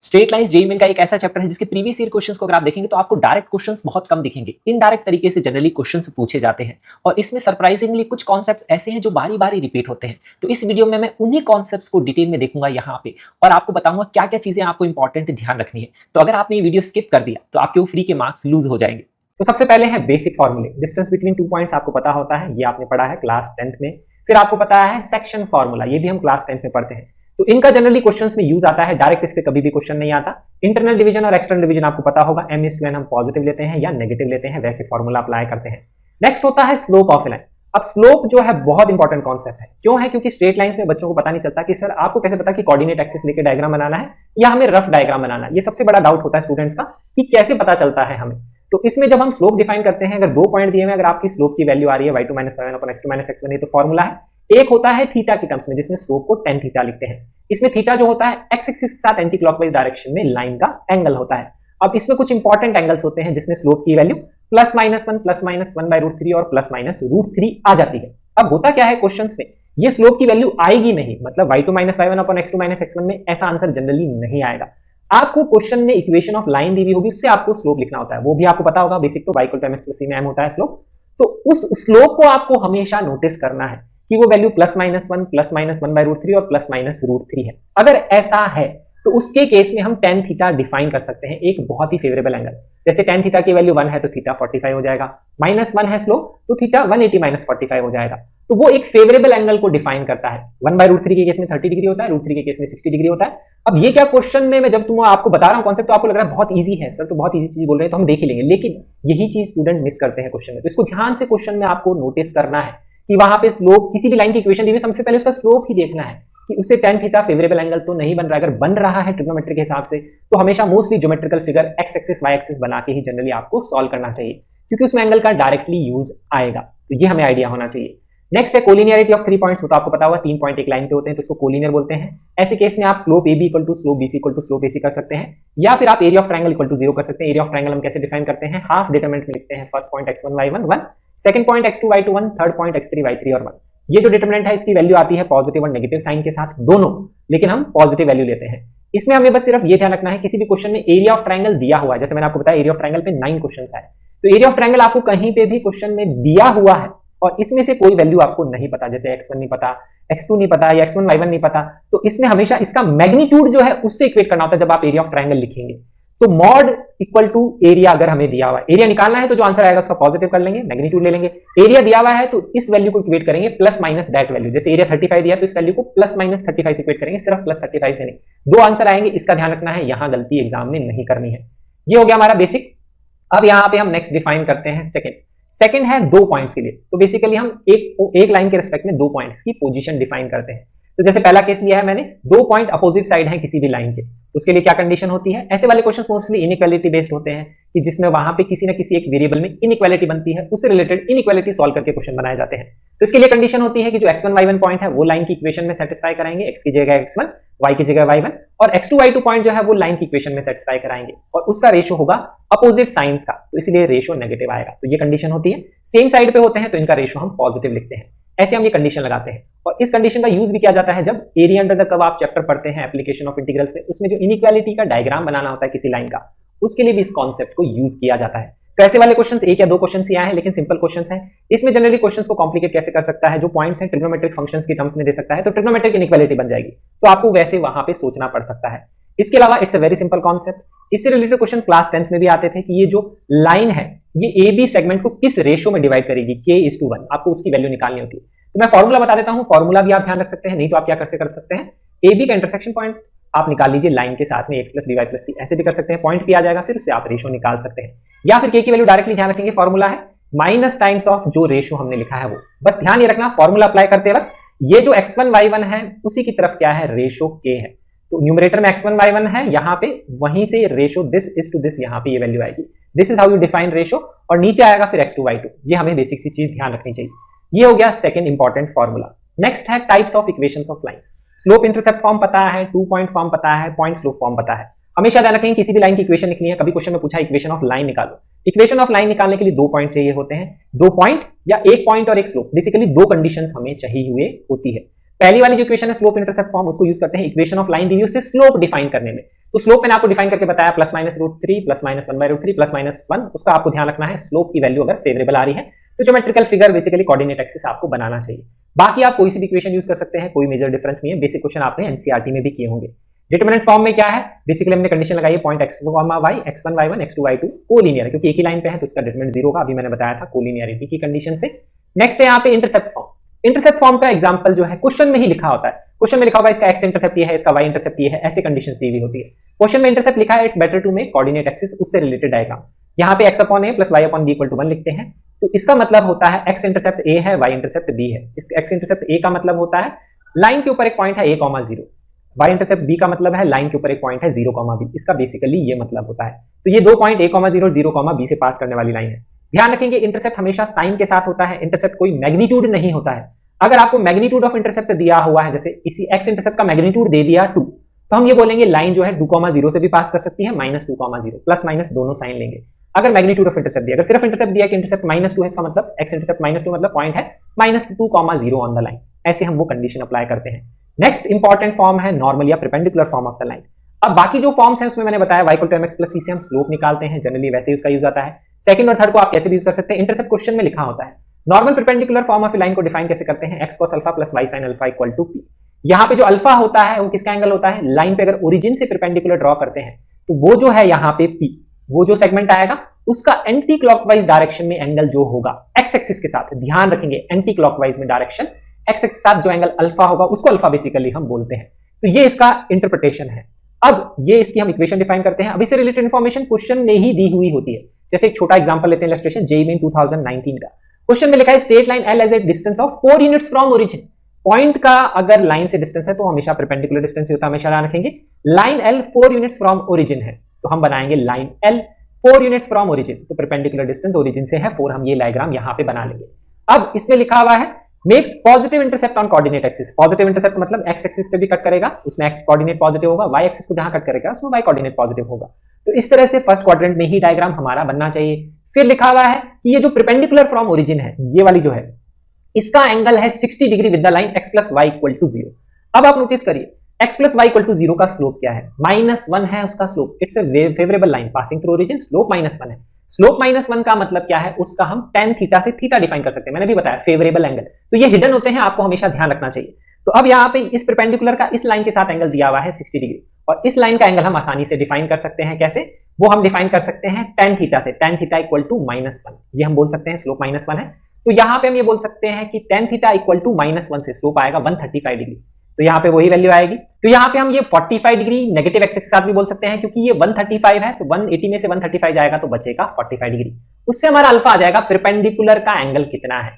Straight lines JEE का एक ऐसा चैप्टर है जिसके प्रीवियस ईयर क्वेश्चंस को अगर आप देखेंगे तो आपको डायरेक्ट क्वेश्चंस बहुत कम दिखेंगे, इनडायरेक्ट तरीके से जनरली क्वेश्चंस पूछे जाते हैं और इसमें सरप्राइजिंगली कुछ कॉन्सेप्ट्स ऐसे हैं जो बारी-बारी रिपीट होते हैं। तो इस वीडियो में मैं उन्हीं कॉन्सेप्ट्स को डिटेल में देखूंगा यहाँ पे और आपको बताऊंगा क्या-क्या चीजें आपको इंपॉर्टेंट ध्यान रखनी है। तो अगर आपने ये वीडियो स्किप कर दिया तो आपके वो फ्री के मार्क्स लूज हो जाएंगे। तो सबसे पहले है बेसिक फॉर्मूले। डिस्टेंस बिटवीन 2 पॉइंट्स आपको पता होता है, ये आपने पढ़ा है क्लास 10th में। फिर आपको पता है सेक्शन फॉर्मूला, ये भी हम क्लास 10th में पढ़ते हैं। तो इनका जनरली क्वेश्चंस में यूज आता है, डायरेक्ट इस पे कभी भी क्वेश्चन नहीं आता। इंटरनल डिवीजन और एक्सटर्नल डिवीजन आपको पता होगा, m/n हम पॉजिटिव लेते हैं या नेगेटिव लेते हैं, वैसे फॉर्मूला अप्लाई करते हैं। नेक्स्ट होता है स्लोप ऑफ ए लाइन। अब स्लोप जो है बहुत इंपॉर्टेंट कॉन्सेप्ट है। क्यों है? क्योंकि स्ट्रेट लाइंस में बच्चों को पता नहीं चलता कि सर आपको कैसे पता कि कोऑर्डिनेट एक्सिस लेके डायग्राम बनाना है या हमें रफ डायग्राम बनाना है। ये सबसे बड़ा डाउट होता है स्टूडेंट्स का कि कैसे पता चलता है हमें। तो इसमें जब हम स्लोप डिफाइन करते हैं, अगर 2 पॉइंट दिए हुए, अगर आपकी स्लोप की वैल्यू आ रही है y2 - y1 x2 - x1, ये तो फॉर्मूला है। एक होता है थीटा की टर्म्स में जिसमें स्लोप को tan थीटा लिखते हैं। इसमें थीटा जो होता है x एक्सिस के साथ एंटी क्लॉकवाइज डायरेक्शन में लाइन का एंगल होता है। अब इसमें कुछ इंपॉर्टेंट एंगल्स होते हैं जिसमें स्लोप की वैल्यू +-1 +-1/√3 और +-√3 आ जाती है। अब होता क्या है क्वेश्चंस में, ये स्लोप की वैल्यू आएगी नहीं, मतलब y2 - y1 x2 - x1 में ऐसा आंसर जनरली नहीं आएगा। आपको क्वेश्चन में इक्वेशन ऑफ लाइन दी हुई होगी, उससे आपको स्लोप लिखना होता है। वो भी आपको पता होगा, बेसिक तो y = mx + c में m होता है स्लोप। तो उस स्लोप को आपको हमेशा नोटिस करना है कि वो वैल्यू +-1 +-1/√3 और +-√3 है। अगर ऐसा है तो उसके केस में हम tan थीटा डिफाइन कर सकते हैं, एक बहुत ही फेवरेबल एंगल। जैसे tan थीटा की वैल्यू 1 है तो थीटा 45 हो जाएगा, -1 है स्लोप तो थीटा 180 - 45 हो जाएगा। तो वो एक फेवरेबल एंगल को डिफाइन करता है। 1/√3 के केस में 30 डिग्री होता है, √3 के केस में 60 डिग्री होता है। अब ये क्या क्वेश्चन में मैं जब आपको बता रहा हूं कॉन्सेप्ट तो आपको लग रहा है बहुत इजी है सर, तो बहुत इजी चीज बोल रहे हैं तो हम देख ही लेंगे, लेकिन यही चीज स्टूडेंट मिस करते हैं क्वेश्चन में। तो इसको ध्यान से क्वेश्चन में आपको नोटिस करना है कि वहां पे स्लोप, किसी भी लाइन की इक्वेशन दी हुई, सबसे पहले उसका स्लोप ही देखना है कि उससे tan थीटा फेवरेबल एंगल तो नहीं बन रहा है। अगर बन रहा है ट्रिग्नोमेट्री के हिसाब से तो हमेशा mostly geometrical figure x axis y axis बना के ही जनरली आपको सॉल्व करना चाहिए, क्योंकि उसमें एंगल का डायरेक्टली यूज आएगा। तो ये हमें आइडिया होना चाहिए। नेक्स्ट है कोलिनियरिटी ऑफ 3 पॉइंट्स। तो आपको पता होगा 3 पॉइंट एक लाइन पे होते हैं तो इसको कोलिनियर बोलते हैं। ऐसे केस में आप slope AB = slope BC = slope AC कर सकते हैं, या फिर आप एरिया ऑफ ट्रायंगल = 0 कर सकते हैं। एरिया ऑफ ट्रायंगल हम कैसे डिफाइन करते हैं? हाफ डिटरमिनेंट में लिखते हैं। First point x1 y1 1, second point x2 y2 1, third point x3 y3 और 1। ये जो डिटरमिनेंट है इसकी वैल्यू आती है पॉजिटिव और नेगेटिव साइन के साथ दोनों, लेकिन हम पॉजिटिव वैल्यू लेते हैं। इसमें हमें बस सिर्फ ये ध्यान रखना है, किसी भी क्वेश्चन में एरिया ऑफ ट्रायंगल दिया हुआ है, जैसे मैंने आपको बताया एरिया ऑफ ट्रायंगल पे 9 क्वेश्चंस है, तो एरिया ऑफ ट्रायंगल आपको कहीं पे भी क्वेश्चन में दिया हुआ है और इसमें से कोई वैल्यू आपको नहीं पता, जैसे x1 नहीं पता, x2 नहीं पता या x1 y1 नहीं पता, तो इसमें हमेशा इसका मैग्नीट्यूड जो है उससे इक्वेट करना होता है जब आप एरिया ऑफ ट्रायंगल लिखेंगे। तो मॉड = एरिया अगर हमें दिया हुआ है, एरिया निकालना है तो जो आंसर आएगा उसका पॉजिटिव कर लेंगे, मैग्नीट्यूड ले लेंगे। एरिया दिया हुआ है तो इस वैल्यू को इक्वेट करेंगे + - दैट वैल्यू। जैसे एरिया 35 दिया तो इस वैल्यू को + - 35 से इक्वेट करेंगे, सिर्फ +35 से नहीं। 2 आंसर आएंगे, इसका ध्यान रखना है, यहां गलती एग्जाम में नहीं करनी है। ये हो गया हमारा बेसिक। अब यहां पे हम नेक्स्ट डिफाइन करते हैं सेकंड है 2 पॉइंट्स के लिए। तो बेसिकली हम एक लाइन के रिस्पेक्ट में 2 पॉइंट्स की पोजीशन डिफाइन करते हैं। तो जैसे पहला केस लिया है मैंने, 2 पॉइंट अपोजिट साइड है किसी भी लाइन के, तो उसके लिए क्या कंडीशन होती है? ऐसे वाले क्वेश्चंस मोस्टली इनइक्वालिटी बेस्ड होते हैं कि जिसमें वहां पे किसी ना किसी एक वेरिएबल में इनइक्वालिटी बनती है, उससे रिलेटेड इनइक्वालिटी सॉल्व करके क्वेश्चन बनाए जाते हैं। तो इसके लिए कंडीशन होती है कि जो x1 y1 पॉइंट है वो लाइन की इक्वेशन में सेटिस्फाई कराएंगे, x की जगह x1, y की जगह y1, और x2 y2 पॉइंट जो है वो लाइन की इक्वेशन में सेटिस्फाई कराएंगे और उसका रेशियो होगा अपोजिट साइंस का, तो इसलिए रेशियो नेगेटिव आएगा। तो ये कंडीशन होती है। सेम साइड पे होते हैं तो इनका रेशियो हम पॉजिटिव लिखते हैं। ऐसे हम ये कंडीशन लगाते हैं और इस कंडीशन का यूज भी किया जाता है जब एरिया अंडर द कर्व आप चैप्टर पढ़ते हैं एप्लीकेशन ऑफ इंटीग्रल्स में, उसमें जो इनइक्वालिटी का डायग्राम बनाना होता है किसी लाइन का, उसके लिए भी इस कॉन्सेप्ट को यूज किया जाता है। तो ऐसे वाले क्वेश्चंस 1 या 2 क्वेश्चंस ही आए हैं, लेकिन सिंपल क्वेश्चंस हैं। इसमें जनरली क्वेश्चंस को कॉम्प्लिकेट कैसे कर सकता है, जो पॉइंट्स हैं ट्रिग्नोमेट्रिक फंक्शंस की टर्म्स में दे सकता है, तो ट्रिग्नोमेट्रिक इनइक्वालिटी बन जाएगी, तो आपको वैसे वहां पे सोचना पड़ सकता है। इसके अलावा it's a very simple concept. इससे रिलेटेड क्वेश्चन क्लास 10th में भी आते थे कि ये जो लाइन है ये AB सेगमेंट को किस रेशियो में डिवाइड करेगी, k:1, आपको उसकी वैल्यू निकालनी होती है। तो मैं फॉर्मूला बता देता हूं, फॉर्मूला भी आप ध्यान रख सकते हैं, नहीं तो आप क्या कर सकते हैं, AB का इंटरसेक्शन पॉइंट आप निकाल लीजिए लाइन के साथ में x + by + c, ऐसे भी कर सकते हैं, पॉइंट भी आ जाएगा, फिर उससे आप रेशियो निकाल सकते हैं। या फिर k की वैल्यू डायरेक्टली ध्यान रखेंगे, फॉर्मूला है माइनस टाइम्स ऑफ जो रेशियो हमने लिखा है वो। बस ध्यान ये रखना फॉर्मूला अप्लाई करते वक्त ये जो x1 y1 है उसी की तरफ क्या है, रेशियो k है। तो न्यूमरेटर में x1 y1 है, यहाँ पे वहीं से ratio this is to this, यहाँ पे ये वैल्यू आएगी। This is how you define ratio, और नीचे आएगा फिर x2 y2। ये हमें बेसिक सी चीज ध्यान रखनी चाहिए। ये हो गया सेकंड इंपॉर्टेंट फॉर्मूला। नेक्स्ट है types of equations of lines. Slope intercept form पता है, 2 पॉइंट फॉर्म पता है, पॉइंट स्लोप फॉर्म पता है। हमेशा ध्यान रखें किसी भी लाइन की इक्वेशन लिखनी है, कभी क्वेश्चन में पूछा इक्वेशन ऑफ लाइन निकालो, इक्वेशन ऑफ लाइन निकालने के लिए 2 पॉइंट चाहिए होते हैं, 2 पॉइंट या 1 पॉइंट और 1 स्लोप, बेसिकली 2 कंडीशंस हमें चाहिए हुए होती है। पहली वाली जो इक्वेशन है स्लोप इंटरसेप्ट फॉर्म, उसको यूज करते हैं इक्वेशन ऑफ लाइन दी हुई उससे स्लोप डिफाइन करने में। तो स्लोप मैंने आपको डिफाइन करके बताया plus minus √3 plus minus 1/√3 plus minus 1, उसका आपको ध्यान रखना है स्लोप की वैल्यू अगर फेवरेबल आ रही है तो geometrical figure basically coordinate axis आपको बनाना चाहिए। बाकी आप कोई सी भी इक्वेशन यूज कर सकते हैं, कोई मेजर डिफरेंस नहीं है, बेसिक क्वेश्चन आपने एनसीईआरटी में भी किए होंगे। डिटरमिनेंट फॉर्म में क्या है, बेसिकली हमने कंडीशन लगाई है point x1 y x1 y1 x2 y2 collinear है, क्योंकि एक ही लाइन पे है तो इसका डिटरमिनेंट 0 होगा, अभी मैंने बताया था कोलिनियरिटी की कंडीशन से। नेक्स्ट है यहाँ पे इंटरसेप्ट फॉर्म। इंटरसेप्ट फॉर्म का एग्जांपल जो है क्वेश्चन में ही लिखा होता है, क्वेश्चन में लिखा होगा इसका x इंटरसेप्ट ये है, इसका y इंटरसेप्ट ये है, ऐसे कंडीशंस दी हुई होती है। क्वेश्चन में इंटरसेप्ट लिखा है it's better to make coordinate axis, उससे रिलेटेड डायग्राम। यहाँ पे x/a plus y/b equal to 1 लिखते हैं, तो इसका मतलब होता है x इंटरसेप्ट a है, y इंटरसेप्ट b है। इस x इंटरसेप्ट a का मतलब होता है लाइन के ऊपर एक पॉइंट है a, 0, y इंटरसेप्ट b का मतलब है लाइन के ऊपर एक पॉइंट है 0, b। इसका बेसिकली ये मतलब होता है। तो ये दो पॉइंट a, 0, 0, b से पास करने वाली लाइन है। ध्यान रखेंगे इंटरसेप्ट हमेशा साइन के साथ होता है, इंटरसेप्ट कोई मैग्नीट्यूड नहीं होता है। अगर आपको मैग्नीट्यूड ऑफ इंटरसेप्ट दिया हुआ है, जैसे इसी x इंटरसेप्ट का मैग्नीट्यूड दे दिया 2, तो हम ये बोलेंगे लाइन जो है 2, 0 से भी पास कर सकती है, -2, 0, प्लस माइनस दोनों साइन लेंगे। अगर मैग्नीट्यूड ऑफ इंटरसेप्ट दिया, अगर सिर्फ इंटरसेप्ट दिया कि इंटरसेप्ट -2 है, इसका मतलब x इंटरसेप्ट -2 मतलब पॉइंट है -2, 0 ऑन द लाइन, ऐसे हम वो कंडीशन अप्लाई करते हैं। नेक्स्ट इंपॉर्टेंट फॉर्म है नॉर्मल या perpendicular form of the line. अब बाकी जो फॉर्म्स हैं उसमें मैंने बताया y = mx + c से हम स्लोप निकालते हैं, जनरली वैसे ही उसका यूज आता है। सेकंड और थर्ड को आप कैसे भी यूज कर सकते हैं, इंटरसेप्ट क्वेश्चन में लिखा होता है। Normal perpendicular form of line को डिफाइन कैसे करते हैं, x cos alpha + y sin alpha = p। यहाँ पे जो अल्फा होता है वो किसका एंगल होता है, लाइन पे अगर ओरिजिन से परपेंडिकुलर ड्रॉ करते हैं तो वो जो है यहाँ पे p, वो जो सेगमेंट आएगा उसका एंटी क्लॉकवाइज डायरेक्शन में एंगल जो होगा x एक्सिस के साथ, ध्यान रखेंगे एंटी क्लॉकवाइज में डायरेक्शन x एक्सिस के साथ जो एंगल अल्फा होगा उसको अल्फा बेसिकली हम बोलते हैं। तो ये इसका इंटरप्रिटेशन है। अब ये इसकी हम इक्वेशन डिफाइन करते हैं। अभी से रिलेटेड इंफॉर्मेशन क्वेश्चन में ही दी हुई होती है। जैसे एक छोटा एग्जांपल लेते हैं, इलस्ट्रेशन जेईई मेन 2019 का। क्वेश्चन में लिखा है straight line L as a distance of 4 units from origin. Point का अगर लाइन से डिस्टेंस है तो हमेशा परपेंडिकुलर डिस्टेंस होता है, हमेशा ध्यान रखेंगे। Line L 4 units from origin है तो हम बनाएंगे line L 4 units from origin, तो परपेंडिकुलर डिस्टेंस ओरिजिन से है 4, हम ये डायग्राम यहां पे बना लेंगे। अब इसमें लिखा हुआ है makes positive intercept on coordinate axis. Positive intercept मतलब x एक्सिस पे भी कट करेगा, उसमें x कोऑर्डिनेट पॉजिटिव होगा, y एक्सिस को जहां कट करेगा उसमें y कोऑर्डिनेट पॉजिटिव होगा। तो इस तरह से फर्स्ट क्वाड्रेंट में ही डायग्राम हमारा बनना चाहिए। फिर लिखा हुआ है कि ये जो परपेंडिकुलर फ्रॉम ओरिजिन है, ये वाली जो है, इसका एंगल है 60 degree with the line x + y = 0। अब आप नोटिस करिए x + y = 0 का स्लोप क्या है, -1 है उसका slope. It's a favourable line passing through origin, slope -1 है। स्लोप -1 का मतलब क्या है, उसका हम tan थीटा से थीटा डिफाइन कर सकते हैं, मैंने भी बताया फेवरेबल एंगल। तो ये हिडन होते हैं, आपको हमेशा ध्यान रखना चाहिए। तो अब यहाँ पे इस परपेंडिकुलर का इस लाइन के साथ एंगल दिया हुआ है 60 डिग्री, और इस लाइन का एंगल हम आसानी से डिफाइन कर सकते हैं। कैसे, वो हम डिफाइन कर सकते हैं tan थीटा से, tan थीटा = -1, ये हम बोल सकते हैं स्लोप -1 है। तो यहाँ पे हम ये बोल सकते हैं कि tan थीटा = -1 से स्लोप आएगा 135 डिग्री, तो यहाँ पे वही वैल्यू आएगी। तो यहाँ पे हम ये 45 डिग्री नेगेटिव एक्सिस के साथ भी बोल सकते हैं, क्योंकि ये 135 है तो 180 में से 135 जाएगा तो बचेगा 45 डिग्री। उससे हमारा अल्फा आ जाएगा परपेंडिकुलर का एंगल कितना है,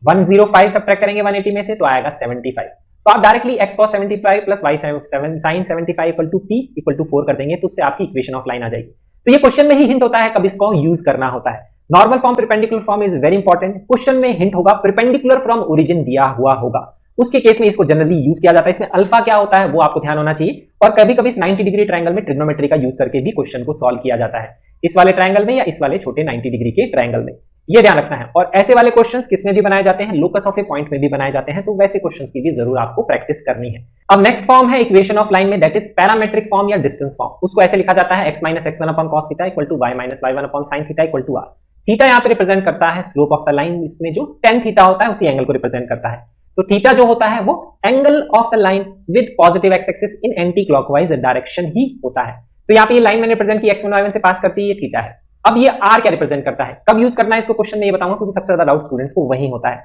105 सब्ट्रैक्ट करेंगे 180 में से तो आएगा 75। तो आप directly x cos 75 + y sin 75 = p = 4 कर देंगे, तो उससे आपकी इक्वेशन ऑफ लाइन आ जाएगी। तो ये क्वेश्चन में ही हिंट होता है कब इसको यूज करना होता है। Normal form perpendicular form is very important. Question में हिंट होगा परपेंडिकुलर फ्रॉम ओरिजिन दिया हुआ होगा, उसके केस में इसको जनरली यूज किया जाता है। इसमें अल्फा क्या होता है वो आपको ध्यान होना चाहिए। और कभी कभी इस 90 डिग्री ट्रायंगल में ट्रिग्नोमेट्री का यूज करके भी क्वेश्चन को सॉल्व किया जाता है, इस वाले ट्रायंगल में या इस वाले छोटे 90 डिग्री के ट्रायंगल में, ये ध्यान रखना है। और ऐसे वाले क्वेश्चंस किस में भी बनाए जाते हैं, लोकस ऑफ ए पॉइंट में भी बनाए जाते हैं, तो वैसे क्वेश्चंस की भी जरूर आपको प्रैक्टिस करनी है। अब नेक्स्ट फॉर्म है इक्वेशन ऑफ लाइन में, दैट इज पैरामेट्रिक फॉर्म या डिस्टेंस फॉर्म। उसको ऐसे लिखा जाता है x - x1 cos θ = y - y1 sin θ = r। Theta यहाँ पे रिप्रेजेंट करता है स्लोप ऑफ द लाइन, इसमें जो tan थीटा होता है उसी एंगल को रिप्रेजेंट करता है। तो थीटा जो होता है वो angle of the line with positive x axis in anti clockwise direction ही होता है। तो यहाँ पे ये लाइन मैंने रिप्रेजेंट की x1 y1 से पास करती है, ये थीटा है। अब ये r क्या रिप्रेजेंट करता है, कब यूज करना है इसको क्वेश्चन में ये बताऊंगा, क्योंकि सबसे ज्यादा डाउट स्टूडेंट्स को वही होता है।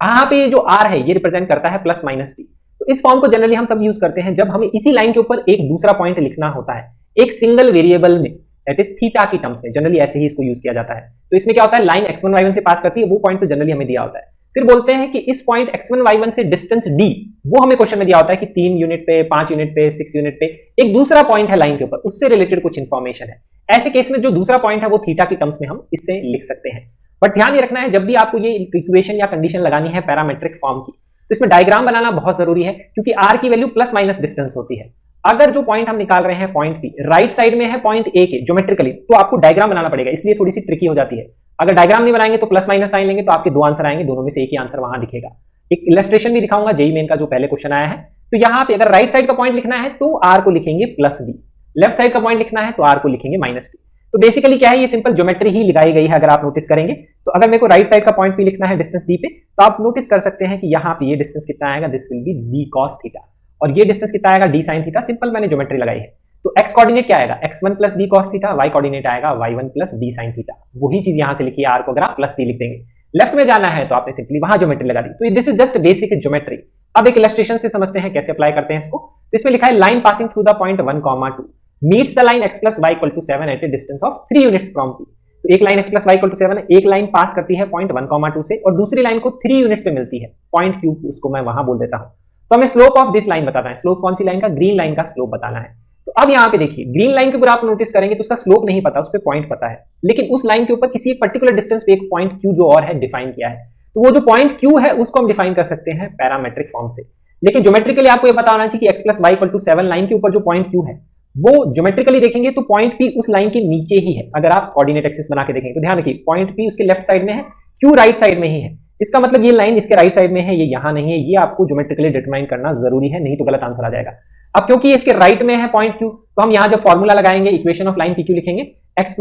यहाँ पे जो r है ये रिप्रेजेंट करता है +-t। तो इस फॉर्म को जनरली हम तब यूज करते हैं जब हमें इसी लाइन के ऊपर एक दूसरा पॉइंट लिखना होता है एक सिंगल वेरिएबल में, दैट इज थीटा की टर्म्स में, जनरली ऐसे ही इसको यूज किया जाता है। तो इसमें क्या होता है, लाइन x1 y1 से पास करती है, वो पॉइंट तो जनरली हमें दिया होता है। फिर बोलते हैं कि इस पॉइंट x1 y1 से डिस्टेंस d, वो हमें क्वेश्चन में दिया होता है कि 3 यूनिट पे, 5 यूनिट पे, 6 यूनिट पे एक दूसरा पॉइंट है लाइन के ऊपर, उससे रिलेटेड कुछ इंफॉर्मेशन है। ऐसे केस में जो दूसरा पॉइंट है वो थीटा की टर्म्स में हम इससे लिख सकते हैं। बट ध्यान ये रखना है जब भी आपको ये इक्वेशन या कंडीशन लगानी है पैरामेट्रिक फॉर्म की, तो इसमें डायग्राम बनाना बहुत जरूरी है, क्योंकि r की वैल्यू ± डिस्टेंस होती है। अगर जो पॉइंट हम निकाल रहे हैं पॉइंट P राइट साइड में है पॉइंट A के ज्योमेट्रिकली, तो आपको डायग्राम बनाना पड़ेगा, इसलिए थोड़ी सी ट्रिकी हो जाती है। अगर डायग्राम नहीं बनाएंगे तो ± साइन लेंगे तो आपके दो आंसर आएंगे, दोनों में से एक ही आंसर वहां दिखेगा। एक इलस्ट्रेशन भी दिखाऊंगा जेईई मेन का जो पहले क्वेश्चन आया है। तो यहाँ पे अगर राइट साइड का पॉइंट लिखना है तो आर को लिखेंगे +d, लेफ्ट साइड का पॉइंट लिखना है तो आर को लिखेंगे -d। तो बेसिकली क्या है, ये सिंपल ज्योमेट्री ही लगाई गई है अगर आप नोटिस करेंगे। तो अगर मेरे को राइट साइड का पॉइंट भी लिखना है डिस्टेंस d पे, तो आप नोटिस कर सकते हैं कि यहाँ पे ये डिस्टेंस कितना आएगा, this will be d cos theta, और ये डिस्टेंस कितना आएगा, d sin थीटा। सिंपल मैंने ज्योमेट्री लगाई है। तो x कोऑर्डिनेट क्या आएगा, x1 + d cos theta, y coordinate आएगा y1 + d sin थीटा। वही चीज यहाँ से लिखी है, r को अगर आप +d लिख देंगे। लेफ्ट में जाना है तो आपने सिंपली वहां ज्योमेट्री लगा दी। तो this is just basic geometry. अब एक इलस्ट्रेशन से समझते हैं कैसे अप्लाई करते हैं इसको। तो इसमें लिखा है line passing through the point 1, 2 meets the line x + y = 7 at a distance of 3 units from p। तो एक लाइन x + y = 7, एक लाइन पास करती है पॉइंट 1, 2 से, और दूसरी लाइन को 3 यूनिट्स पे मिलती है, पॉइंट q, उसको मैं वहां बोल देता हूं। तो हमें स्लोप ऑफ दिस लाइन बताना है। स्लोप कौन सी लाइन का, ग्रीन लाइन का स्लोप बताना है। तो अब यहाँ पे देखिए, ग्रीन लाइन के ऊपर आप नोटिस करेंगे तो उसका स्लोप नहीं पता, उस पर पॉइंट पता है, लेकिन उस लाइन के ऊपर किसी एक पर्टिकुलर डिस्टेंस पे एक पॉइंट q जो और है डिफाइन किया है। तो वो जो पॉइंट q है उसको हम डिफाइन कर सकते हैं पैरामेट्रिक फॉर्म से। लेकिन ज्योमेट्रिकली आपको ये पता होना चाहिए कि x + y = 7 लाइन के ऊपर जो पॉइंट q है वो ज्योमेट्रिकली देखेंगे तो पॉइंट p उस लाइन के नीचे ही है। अगर आप कोऑर्डिनेट एक्सिस बना के देखेंगे तो ध्यान रखिए, पॉइंट p उसके लेफ्ट साइड में है, q राइट साइड में ही है। इसका मतलब ये लाइन इसके राइट साइड में है, ये यहां नहीं है। ये आपको ज्योमेट्रिकली डिटरमाइन करना जरूरी है, नहीं तो गलत आंसर आ जाएगा। अब क्योंकि ये इसके राइट में है पॉइंट q, तो हम यहां जब फॉर्मूला लगाएंगे इक्वेशन ऑफ लाइन pq लिखेंगे x -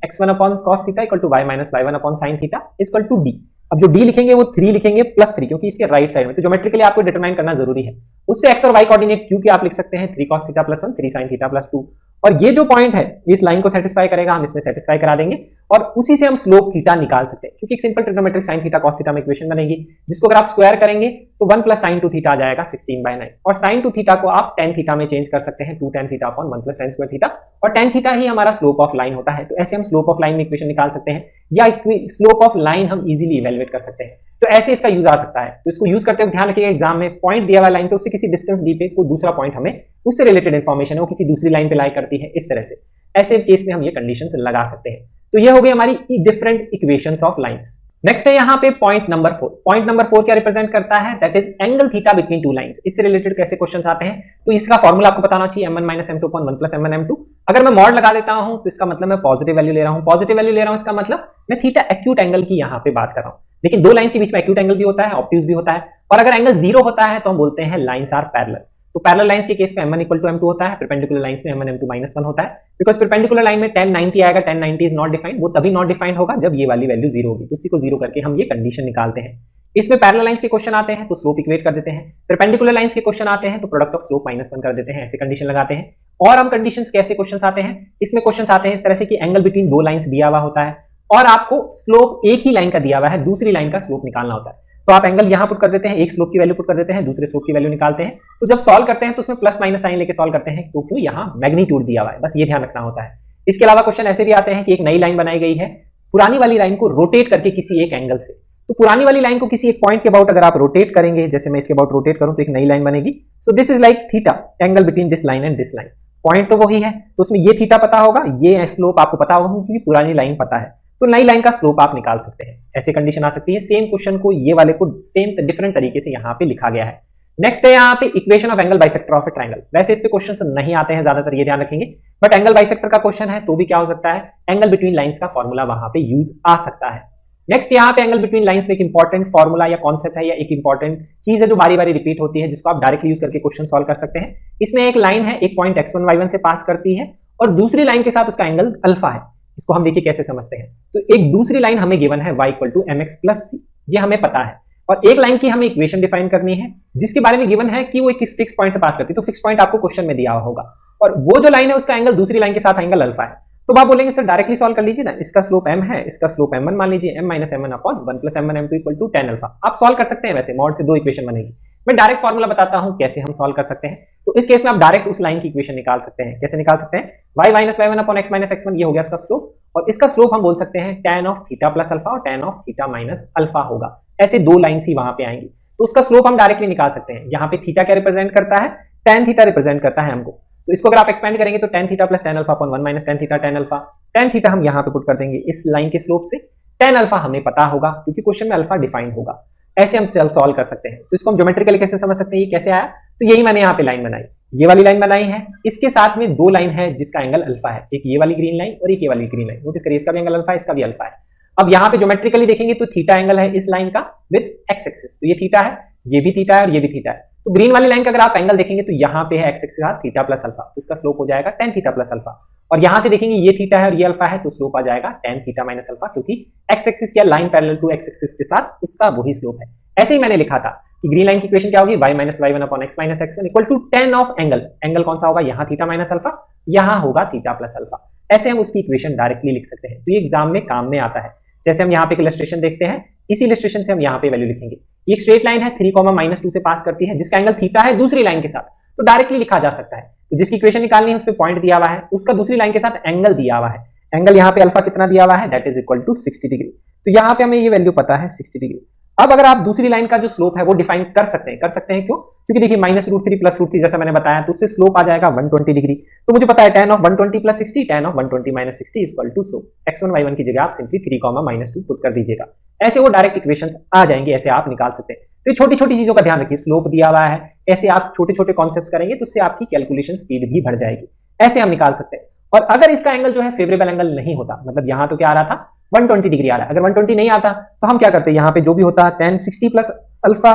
x1 cos theta = y - y1 sin theta = d। अब जो d लिखेंगे वो 3 लिखेंगे +3, क्योंकि इसके राइट साइड में। तो ज्योमेट्रिकली आपको डिटरमाइन करना जरूरी है। उससे x और y कोऑर्डिनेट q के आप लिख सकते हैं 3 cos थीटा +1, 3 sin थीटा +2, और ये जो पॉइंट है इस लाइन को सेटिस्फाई करेगा, हम इसमें सेटिस्फाई करा देंगे, और उसी से हम स्लोप थीटा निकाल सकते हैं, क्योंकि एक simple trigonometric sin theta cos theta में इक्वेशन बनेगी, जिसको अगर आप स्क्वायर करेंगे तो 1 + sin 2 थीटा आ जाएगा 16/9, और sin 2 थीटा को आप tan थीटा में चेंज कर सकते हैं, 2 tan theta / 1 + tan square theta, और tan थीटा ही हमारा स्लोप ऑफ लाइन होता है। तो ऐसे हम स्लोप ऑफ लाइन में इक्वेशन निकाल सकते हैं, या स्लोप ऑफ लाइन हम इजीली इवैल्यूएट कर सकते हैं। तो ऐसे इसका यूज आ सकता है। तो इसको यूज करते हुए ध्यान रखिएगा, एग्जाम में पॉइंट दिया हुआ लाइन पे उससे किसी डिस्टेंस d पे कोई दूसरा पॉइंट हमें उससे रिलेटेड इंफॉर्मेशन है वो किसी दूसरी लाइन पे लाई करती है, इस तरह से ऐसे केस में हम ये कंडीशंस लगा सकते हैं। तो ये हो गई हमारी different equations of lines. Next है यहाँ पे पॉइंट नंबर 4। पॉइंट नंबर 4 क्या रिप्रेजेंट करता है, that is angle theta between two lines. इससे रिलेटेड कैसे क्वेश्चंस आते हैं, तो इसका फॉर्मूला आपको बताना चाहिए m1 - m2 / 1 + m1 m2। अगर मैं मॉड लगा देता हूं तो इसका मतलब मैं पॉजिटिव वैल्यू ले रहा हूं, पॉजिटिव वैल्यू ले रहा हूं, इसका मतलब मैं थीटा एक्यूट एंगल की यहाँ पे बात कर रहा हूं। लेकिन दो लाइंस के बीच में एक्यूट एंगल भी होता है, ऑब्ट्यूज भी होता है, और अगर एंगल 0 होता है तो हम बोलते हैं लाइंस आर पैरेलल। तो पैरेलल लाइंस के केस में m1 = m2 होता है, परपेंडिकुलर लाइंस में m1 m2 - 1 होता है, बिकॉज परपेंडिकुलर लाइन में tan 90 आएगा, tan 90 इज नॉट डिफाइंड, वो तभी नॉट डिफाइंड होगा जब ये वाली वैल्यू 0 होगी। तो उसी को 0 करके हम ये कंडीशन निकालते हैं। इसमें पैरेलल लाइंस के क्वेश्चन आते हैं तो स्लोप इक्वेट कर देते हैं, परपेंडिकुलर लाइंस के क्वेश्चन आते हैं तो प्रोडक्ट ऑफ स्लोप -1 कर देते हैं, ऐसे कंडीशन लगाते हैं। और हम कंडीशंस कैसे क्वेश्चंस आते हैं, इसमें क्वेश्चंस आते हैं इस तरह से कि एंगल बिटवीन दो लाइंस दिया हुआ होता है और आपको स्लोप एक ही लाइन का दिया हुआ है, दूसरी लाइन का स्लोप निकालना होता है। तो आप एंगल यहां पुट कर देते हैं, एक स्लोप की वैल्यू पुट कर देते हैं, दूसरे स्लोप की वैल्यू निकालते हैं। तो जब सॉल्व करते हैं तो उसमें +- साइन लेके सॉल्व करते हैं, तो क्यों यहां मैग्नीट्यूड दिया हुआ है, बस ये ध्यान रखना होता है। इसके अलावा क्वेश्चन ऐसे भी आते हैं कि एक नई लाइन बनाई गई है, पुरानी वाली लाइन को रोटेट करके किसी एक एंगल से। तो पुरानी वाली लाइन को किसी एक पॉइंट के अबाउट अगर आप रोटेट करेंगे, जैसे मैं इसके अबाउट रोटेट करूं तो एक नई लाइन बनेगी। सो this is like theta, angle between this line and this line. Point तो वही है, तो उसमें ये थीटा पता होगा, ये स्लोप आपको पता होगा क्योंकि पुरानी लाइन पता है, तो नई लाइन का स्लोप आप निकाल सकते हैं। ऐसे कंडीशन आ सकती है। सेम क्वेश्चन को ये वाले को सेम डिफरेंट तरीके से यहाँ पे लिखा गया है। नेक्स्ट है यहाँ पे equation of angle bisector of A triangle. वैसे इस पे क्वेश्चंस नहीं आते हैं ज्यादातर, ये ध्यान रखेंगे, बट एंगल बाइसेक्टर का क्वेश्चन है तो भी क्या हो सकता है, एंगल बिटवीन लाइंस का फॉर्मूला वहां पे यूज आ सकता है। नेक्स्ट यहाँ पे एंगल बिटवीन लाइंस में एक इंपॉर्टेंट फॉर्मूला या कॉन्सेप्ट है या एक इंपॉर्टेंट चीज है जो बारी बारी रिपीट होती है, जिसको आप डायरेक्टली यूज करके क्वेश्चन सॉल्व कर सकते हैं। इसमें एक लाइन है, एक पॉइंट x1 y1 से पास करती है और दूसरी लाइन के साथ उसका एंगल अल्फा है। इसको हम देखिए कैसे समझते हैं। तो एक दूसरी लाइन हमें गिवन है y = mx + c, ये हमें पता है, और एक लाइन की हमें इक्वेशन डिफाइन करनी है जिसके बारे में गिवन है कि वो एक फिक्स पॉइंट से पास करती है। तो फिक्स पॉइंट आपको क्वेश्चन में दिया होगा और वो जो लाइन है उसका एंगल दूसरी लाइन के साथ एंगल अल्फा है। तो आप बोलेंगे सर डायरेक्टली सॉल्व कर लीजिए ना, इसका स्लोप m है, इसका स्लोप m1 मान लीजिए, m - m1 / 1 + m1 m2 = tan alpha. आप सॉल्व कर सकते हैं, वैसे मॉड से दो इक्वेशन बनेगी। मैं डायरेक्ट फॉर्मूला बताता हूं कैसे हम सॉल्व कर सकते हैं। तो इस केस में आप डायरेक्ट उस लाइन की इक्वेशन निकाल सकते हैं। कैसे निकाल सकते हैं, y - y1 / x - x1, ये हो गया इसका स्लोप, और इसका स्लोप हम बोल सकते हैं tan of θ + अल्फा और tan of θ - अल्फा होगा। ऐसे दो लाइंस ही वहां पे आएंगी, तो उसका स्लोप हम डायरेक्टली निकाल सकते हैं। यहाँ पे थीटा क्या रिप्रेजेंट करता है, tan थीटा रिप्रेजेंट करता है हमको। तो इसको अगर आप एक्सपेंड करेंगे तो tan θ + tan alpha / 1 - tan θ tan alpha. tan theta हम यहाँ पे पुट कर देंगे इस लाइन के स्लोप से, tan अल्फा हमें पता होगा क्योंकि क्वेश्चन में अल्फा डिफाइंड होगा। ऐसे हम सॉल्व कर सकते हैं। तो इसको हम ज्योमेट्रिकली कैसे समझ सकते हैं, ये कैसे आया, तो यही मैंने यहाँ पे लाइन बनाई, ये वाली लाइन बनाई है, इसके साथ में दो लाइन है जिसका एंगल अल्फा है, एक ये वाली ग्रीन लाइन और एक ये वाली ग्रीन लाइन। नोटिस करिए इसका भी एंगल अल्फा है, इसका भी अल्फा है। अब यहाँ पे ज्योमेट्रिकली देखेंगे तो थीटा एंगल है इस लाइन का विद एक्स एक्सिस, तो ये थीटा है। ये भी थीटा है और ये भी थीटा है। तो ग्रीन वाली लाइन का अगर आप एंगल देखेंगे तो यहाँ पे है एक्स एक्सिस का थीटा प्लस अल्फा, तो इसका स्लोप हो जाएगा tan थीटा प्लस अल्फा। और यहां से देखेंगे ये थीटा है और ये अल्फा है, तो स्लोप आ जाएगा tan थीटा माइनस अल्फा, क्योंकि एक्स एक्सिस या line parallel to x axis के साथ उसका वही स्लोप है। ऐसे ही मैंने लिखा था कि ग्रीन लाइन की इक्वेशन क्या होगी, y minus y one upon x minus x one equal to tan of angle. Angle कौन सा होगा, यहाँ थीटा माइनस अल्फा, यहाँ होगा थीटा प्लस अल्फा। ऐसे हम उसकी इक्वेशन डायरेक्टली लिख सकते हैं। तो ये एग्जाम में काम में आता है। जैसे हम यहाँ पे इलस्ट्रेशन देखते हैं, इसी इलस्ट्रेशन से हम यहाँ पे वैल्यू लिखेंगे। ये एक स्ट्रेट लाइन है 3,-2 से पास करती है, जिसका एंगल थीटा है दूसरी लाइन के साथ, तो डायरेक्टली लिखा जा सकता है। तो जिसकी इक्वेशन निकालनी है उस पे पॉइंट दिया हुआ है, उसका दूसरी लाइन के साथ एंगल दिया हुआ है। एंगल यहाँ पे अल्फा कितना दिया हुआ है, that is equal to 60 degree. तो यहाँ पे हमें ये वैल्यू पता है 60 डिग्री। अब अगर आप दूसरी लाइन का जो स्लोप है वो डिफाइन कर सकते हैं क्यों, क्योंकि देखिए -√3 + √3 जैसा मैंने बताया, तो उससे स्लोप आ जाएगा 120 डिग्री। तो मुझे पता है tan of 120 + 60, tan of 120 - 60 equal to slope. x1 y1 की जगह आप सिंपली 3, -2 पुट कर दीजिएगा। ऐसे वो डायरेक्ट इक्वेशंस आ जाएंगे, ऐसे आप निकाल सकते हैं। तो छोटी छोटी चीजों का ध्यान रखिए, स्लोप दिया हुआ है, ऐसे आप छोटे छोटे कॉन्सेप्ट्स करेंगे तो उससे आपकी कैलकुलेशन स्पीड भी बढ़ जाएगी। ऐसे हम निकाल सकते हैं। और अगर इसका एंगल जो है फेवरेबल एंगल नहीं होता, मतलब यहाँ तो क्या आ रहा था 120 डिग्री आ रहा है, अगर 120 नहीं आता तो हम क्या करते हैं, यहाँ पे जो भी होता tan 60 plus alpha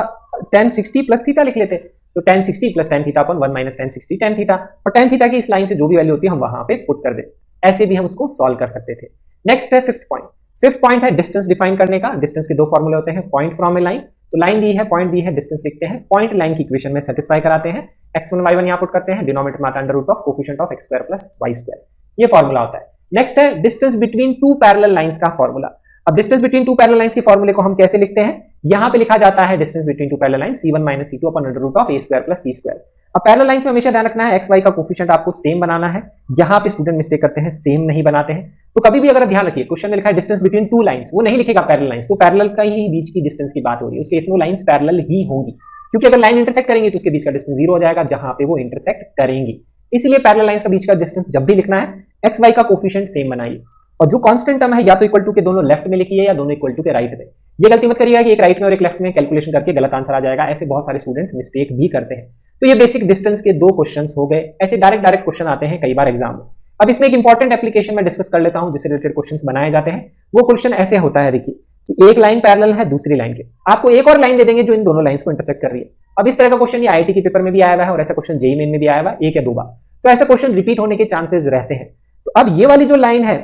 tan 60 plus theta लिख लेते। तो tan 60 plus tan theta upon 1 minus tan 60 tan theta, और tan थीटा की इस लाइन से जो भी वैल्यू होती है हम वहां पे पुट कर दे। ऐसे भी हम उसको सॉल्व कर सकते थे। नेक्स्ट है फिफ्थ पॉइंट। फिफ्थ पॉइंट है डिस्टेंस डिफाइन करने का। डिस्टेंस के दो फॉर्मूले होते हैं, पॉइंट फ्रॉम ए लाइन, तो लाइन दी है, पॉइंट दी है, डिस्टेंस लिखते हैं, पॉइंट लाइन की इक्वेशन में सेटिस्फाई कराते हैं, x1 y1 यहाँ पुट करते हैं, डिनोमिनेटर में आता है under root of coefficient of x square plus y square, ये फॉर्मूला होता है। नेक्स्ट है distance between two parallel lines का फॉर्मूला। अब distance between two parallel lines के फॉर्मूले को हम कैसे लिखते हैं, यहां पे लिखा जाता है distance between two parallel lines c1 - c2 upon under root of a square plus b square. अब पैरेलल लाइंस में हमेशा ध्यान रखना है, x y का कोफिशिएंट आपको सेम बनाना है। यहां पे स्टूडेंट मिस्टेक करते हैं, सेम नहीं बनाते हैं। तो कभी भी अगर ध्यान रखिए, क्वेश्चन में लिखा है डिस्टेंस बिटवीन टू लाइंस, वो नहीं लिखेगा पैरेलल लाइंस, तो पैरेलल का ही बीच की डिस्टेंस की बात हो रही है, उसके इसमें लाइंस पैरेलल ही होंगी, क्योंकि अगर लाइन इंटरसेक्ट करेंगी तो उसके बीच का डिस्टेंस 0 हो जाएगा जहां पे वो इंटरसेक्ट करेंगी। इसलिए पैरेलल लाइंस का बीच का डिस्टेंस जब भी लिखना है, एक्स वाई का कोफिशिएंट सेम बनाइए, और जो कांस्टेंट टर्म है या तो इक्वल टू के दोनों लेफ्ट में लिखिए या दोनों इक्वल टू के राइट में। ये गलती मत करिएगा कि एक राइट में और एक लेफ्ट में कैलकुलेशन करके गलत आंसर आ जाएगा, ऐसे बहुत सारे स्टूडेंट्स मिस्टेक भी करते हैं। तो ये बेसिक डिस्टेंस के दो क्वेश्चंस हो गए। ऐसे डायरेक्ट क्वेश्चन आते हैं कई बार एग्जाम में। अब इसमें एक इंपॉर्टेंट एप्लीकेशन में डिस्कस कर लेता हूं जिससे रिलेटेड क्वेश्चंस बनाए जाते हैं। वो क्वेश्चन ऐसे होता है, देखिए कि एक लाइन पैरेलल है दूसरी लाइन के, आपको एक और लाइन दे देंगे जो इन दोनों लाइंस को इंटरसेक्ट कर रही है। अब इस तरह का क्वेश्चन ये आईआईटी के पेपर में भी आया हुआ है और ऐसा क्वेश्चन जेईई मेन में भी आया हुआ है 1 या 2 बार। तो ऐसा क्वेश्चन रिपीट होने के चांसेस रहते हैं। तो अब ये वाली जो लाइन है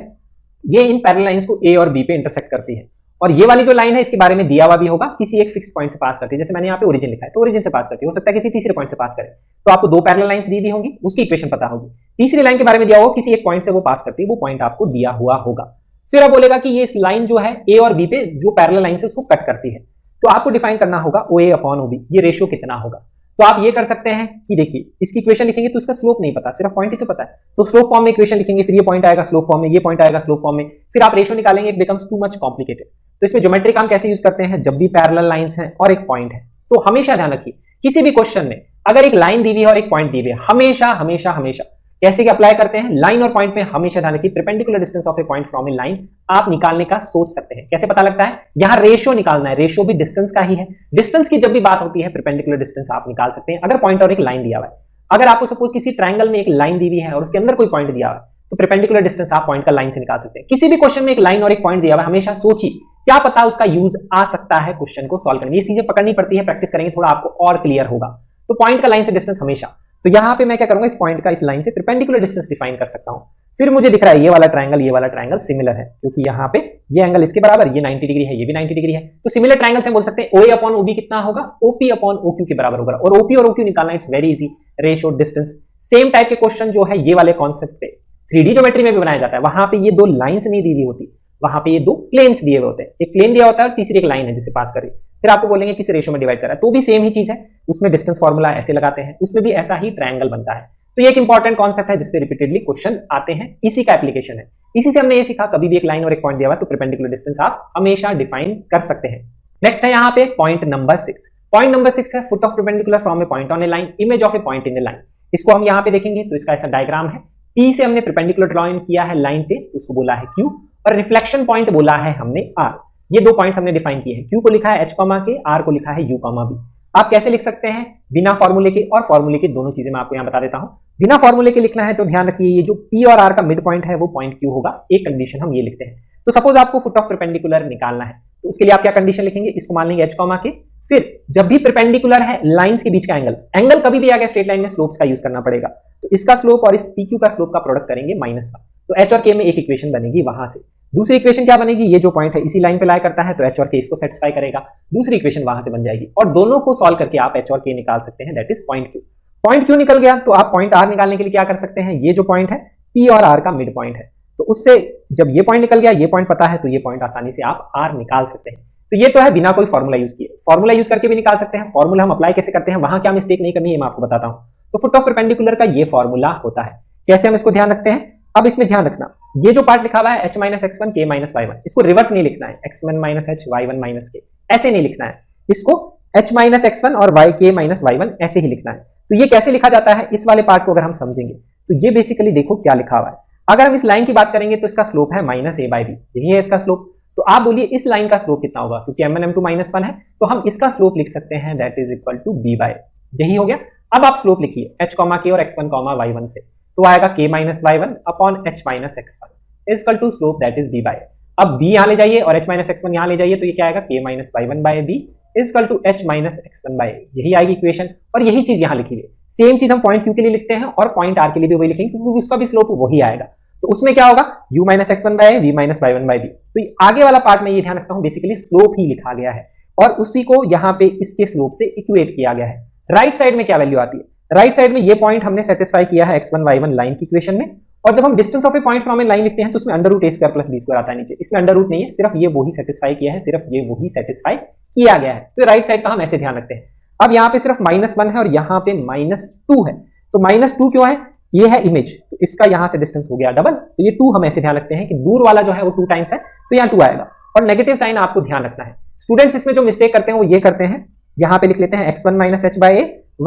ये इन पैरेलल लाइंस को ए और बी पे इंटरसेक्ट करती है, और ये वाली जो लाइन है इसके बारे में दिया हुआ भी होगा, किसी एक फिक्स पॉइंट से पास करती है। जैसे मैंने यहाँ पे ओरिजिन लिखा है तो ओरिजिन से पास करती है, हो सकता है किसी तीसरे पॉइंट से पास करे, तो आपको दो पैरेलल लाइंस दी होंगी, उसकी इक्वेशन पता होगी। तीसरी लाइन के बारे में दिया होगा, किसी एक पॉइंट से वो पास करती है, वो पॉइंट आपको दिया हुआ होगा। फिर अब बोलेगा कि ये इस लाइन जो है ए और बी पे जो पैरेलल लाइन से उसको कट करती है, तो आपको डिफाइन करना होगा OA अपॉन OB, ये रेशियो कितना होगा। तो आप ये कर सकते हैं कि देखिए इसकी इक्वेशन लिखेंगे तो इसका स्लोप नहीं पता, सिर्फ पॉइंट ही तो पता है, तो स्लोप फॉर्म में इक्वेशन लिखेंगे, फिर ये पॉइंट आएगा स्लोप फॉर्म में, ये पॉइंट आएगा स्लोप फॉर्म में, फिर आप रेशियो निकालेंगे, it becomes too much complicated. तो इसमें ज्योमेट्री काम कैसे यूज करते हैं, जब भी पैरेलल लाइंस हैं और एक पॉइंट है, तो हमेशा ध्यान रखिए किसी भी क्वेश्चन में अगर एक लाइन दी हुई है और एक पॉइंट दी हुई है, हमेशा हमेशा हमेशा कैसे कि अप्लाई करते हैं, लाइन और पॉइंट में हमेशा ध्यान रखिए perpendicular distance of A point from A line आप निकालने का सोच सकते हैं। कैसे पता लगता है, यहां रेशियो निकालना है, रेशियो भी डिस्टेंस का ही है। डिस्टेंस की जब भी बात होती है परपेंडिकुलर डिस्टेंस आप निकाल सकते हैं अगर पॉइंट और एक लाइन दिया हुआ है। अगर आपको सपोज किसी ट्रायंगल में एक लाइन दी हुई है और उसके अंदर कोई पॉइंट दिया हुआ है, तो परपेंडिकुलर डिस्टेंस आप पॉइंट का लाइन से निकाल सकते हैं। किसी भी क्वेश्चन में एक लाइन और एक पॉइंट दिया हुआ है, हमेशा सोचिए क्या पता उसका यूज आ सकता है क्वेश्चन को सॉल्व करने में। ये चीजें पकड़नी पड़ती है, प्रैक्टिस करेंगे थोड़ा आपको और क्लियर होगा। तो पॉइंट का लाइन से डिस्टेंस हमेशा, तो यहां पे मैं क्या करूंगा, इस पॉइंट का इस लाइन से परपेंडिकुलर डिस्टेंस डिफाइन कर सकता हूं। फिर मुझे दिख रहा है ये वाला ट्रायंगल सिमिलर है, क्योंकि यहां पे ये एंगल इसके बराबर, ये 90 डिग्री है, ये भी 90 डिग्री है, तो सिमिलर ट्रायंगल से हम बोल सकते हैं OA अपॉन OB कितना होगा, OP अपॉन OQ के बराबर होगा। और OP और OQ निकालना it's very easy, ratio distance. Same type के क्वेश्चन जो है ये वाले कॉन्सेप्ट पे 3D ज्योमेट्री में भी बनाया जाता है, वहां पे ये दो लाइंस नहीं दी हुई होती, वहां पे ये दो प्लेन्स दिए हुए होते हैं, एक प्लेन दिया होता है और तीसरी एक लाइन है जिसे पास कर रही है। फिर आपको बोलेंगे किस रेशियो में डिवाइड करा है, तो भी सेम ही चीज है, उसमें डिस्टेंस फॉर्मूला ऐसे लगाते हैं, उसमें भी ऐसा ही ट्रायंगल बनता है। तो ये एक इंपॉर्टेंट कॉन्सेप्ट है जिसपे रिपीटेडली क्वेश्चन आते हैं, इसी का एप्लीकेशन है। इसी से हमने ये सीखा कभी भी एक लाइन और एक पॉइंट दिया हुआ है तो परपेंडिकुलर डिस्टेंस आप हमेशा डिफाइन कर सकते हैं। नेक्स्ट है यहाँ पे पॉइंट नंबर 6। पॉइंट नंबर 6 है foot of perpendicular from A point on A line, image of A point in A line. इसको हम यहाँ पे देखेंगे तो इसका ऐसा डायग्राम है, P से हमने परपेंडिकुलर ड्रॉ किया है लाइन पे, तो उसको बोला है Q, और रिफ्लेक्शन पॉइंट बोला है हमने R। ये दो पॉइंट्स हमने डिफाइन किए हैं, Q को लिखा है H, के, R को लिखा है U, B। आप कैसे लिख सकते हैं, बिना फॉर्मूले के और फॉर्मूले के, दोनों चीजें मैं आपको यहां बता देता हूं। बिना फॉर्मूले के लिखना है तो ध्यान रखिए ये जो P और R का मिड पॉइंट है वो पॉइंट Q होगा। एक कंडीशन हम ये लिखते हैं, तो सपोज आपको फुट ऑफ परपेंडिकुलर निकालना है तो उसके लिए आप क्या कंडीशन लिखेंगे, इसको मान लेंगे H, के, फिर जब भी परपेंडिकुलर है लाइंस के बीच का एंगल, एंगल कभी भी आ गया स्ट्रेट लाइन में स्लोप्स का यूज करना पड़ेगा, तो इसका स्लोप और इस PQ का स्लोप का प्रोडक्ट करेंगे -1, तो H और K में एक इक्वेशन बनेगी वहां से। दूसरी इक्वेशन क्या बनेगी, ये जो पॉइंट है इसी लाइन पे लाई करता है तो H और K इसको सेटिस्फाई करेगा, दूसरी इक्वेशन वहां से बन जाएगी और दोनों को सॉल्व करके आप H और K निकाल सकते हैं, that is point Q। Point Q निकल गया तो आप पॉइंट R निकालने के लिए क्या कर सकते हैं, ये जो पॉइंट है P और R का मिड पॉइंट है, तो उससे जब ये पॉइंट निकल गया, ये पॉइंट पता है, तो ये पॉइंट आसानी से आप R निकाल सकते हैं। तो ये तो है बिना कोई फॉर्मूला यूज किए, फॉर्मूला यूज करके भी निकाल सकते हैं। फॉर्मूला हम अप्लाई कैसे करते हैं, वहां क्या मिस्टेक नहीं करनी है मैं आपको बताता हूं। तो फुट ऑफ परपेंडिकुलर का ये फॉर्मूला होता है, कैसे हम इसको ध्यान रखते हैं। अब इसमें ध्यान रखना, ये जो पार्ट लिखा हुआ है h - x1 k - y1, इसको रिवर्स नहीं लिखना है, x1 - h y1 - k ऐसे नहीं लिखना है, इसको h - x1 और k - y1 ऐसे ही लिखना है। तो ये कैसे लिखा जाता है, इस वाले पार्ट को अगर हम समझेंगे तो ये बेसिकली देखो क्या लिखा हुआ है। अगर हम इस लाइन की बात करेंगे तो इसका स्लोप है -a/b, यही है इसका स्लोप। तो आप बोलिए इस लाइन का स्लोप कितना होगा, क्योंकि m1 m2 -1 है तो हम इसका स्लोप लिख सकते हैं, that is equal to b/a, यही हो गया। अब आप स्लोप लिखिए h, k और x1, y1 से, तो आएगा k - y1 upon h - x1 is equal to slope that is b/a। अब b यहां ले जाइए और h - x1 यहां ले जाइए, तो ये क्या आएगा k - y1/b is equal to h - x1/a, यही आएगी इक्वेशन। और यही चीज यहां लिखी है, सेम चीज हम पॉइंट Q के लिए लिखते हैं और पॉइंट R के लिए भी वही लिखेंगे, क्योंकि उसका भी स्लोप वही आएगा। तो उसमें क्या होगा, u - x1/a v - y1/b। तो आगे वाला पार्ट में ये ध्यान रखता हूं, बेसिकली स्लोप ही लिखा गया है और उसी को यहां पे इसके स्लोप से इक्वेट किया गया है। राइट साइड में क्या वैल्यू आती है, राइट साइड में ये पॉइंट हमने सेटिस्फाई किया है x1 y1 लाइन की इक्वेशन में, और जब हम distance of A point from A line लिखते हैं तो उसमें √a² + b² आता है नीचे, इसमें अंडर रूट नहीं है, सिर्फ ये वही सेटिस्फाई किया है, सिर्फ ये वही सेटिस्फाई किया गया है। तो राइट साइड का हम ऐसे ध्यान रखते हैं। अब यहाँ पे सिर्फ -1 है और यहाँ पे -2 है, तो -2 क्यों है, ये है इमेज, तो इसका यहां से डिस्टेंस हो गया डबल, तो ये 2 हम ऐसे ध्यान रखते हैं कि दूर वाला जो है वो 2 टाइम्स है, तो यहाँ 2 आएगा। और नेगेटिव साइन आपको ध्यान रखना है। स्टूडेंट्स इसमें जो मिस्टेक करते हैं वो ये करते हैं, यहां पे लिख लेते हैं x1 - h/a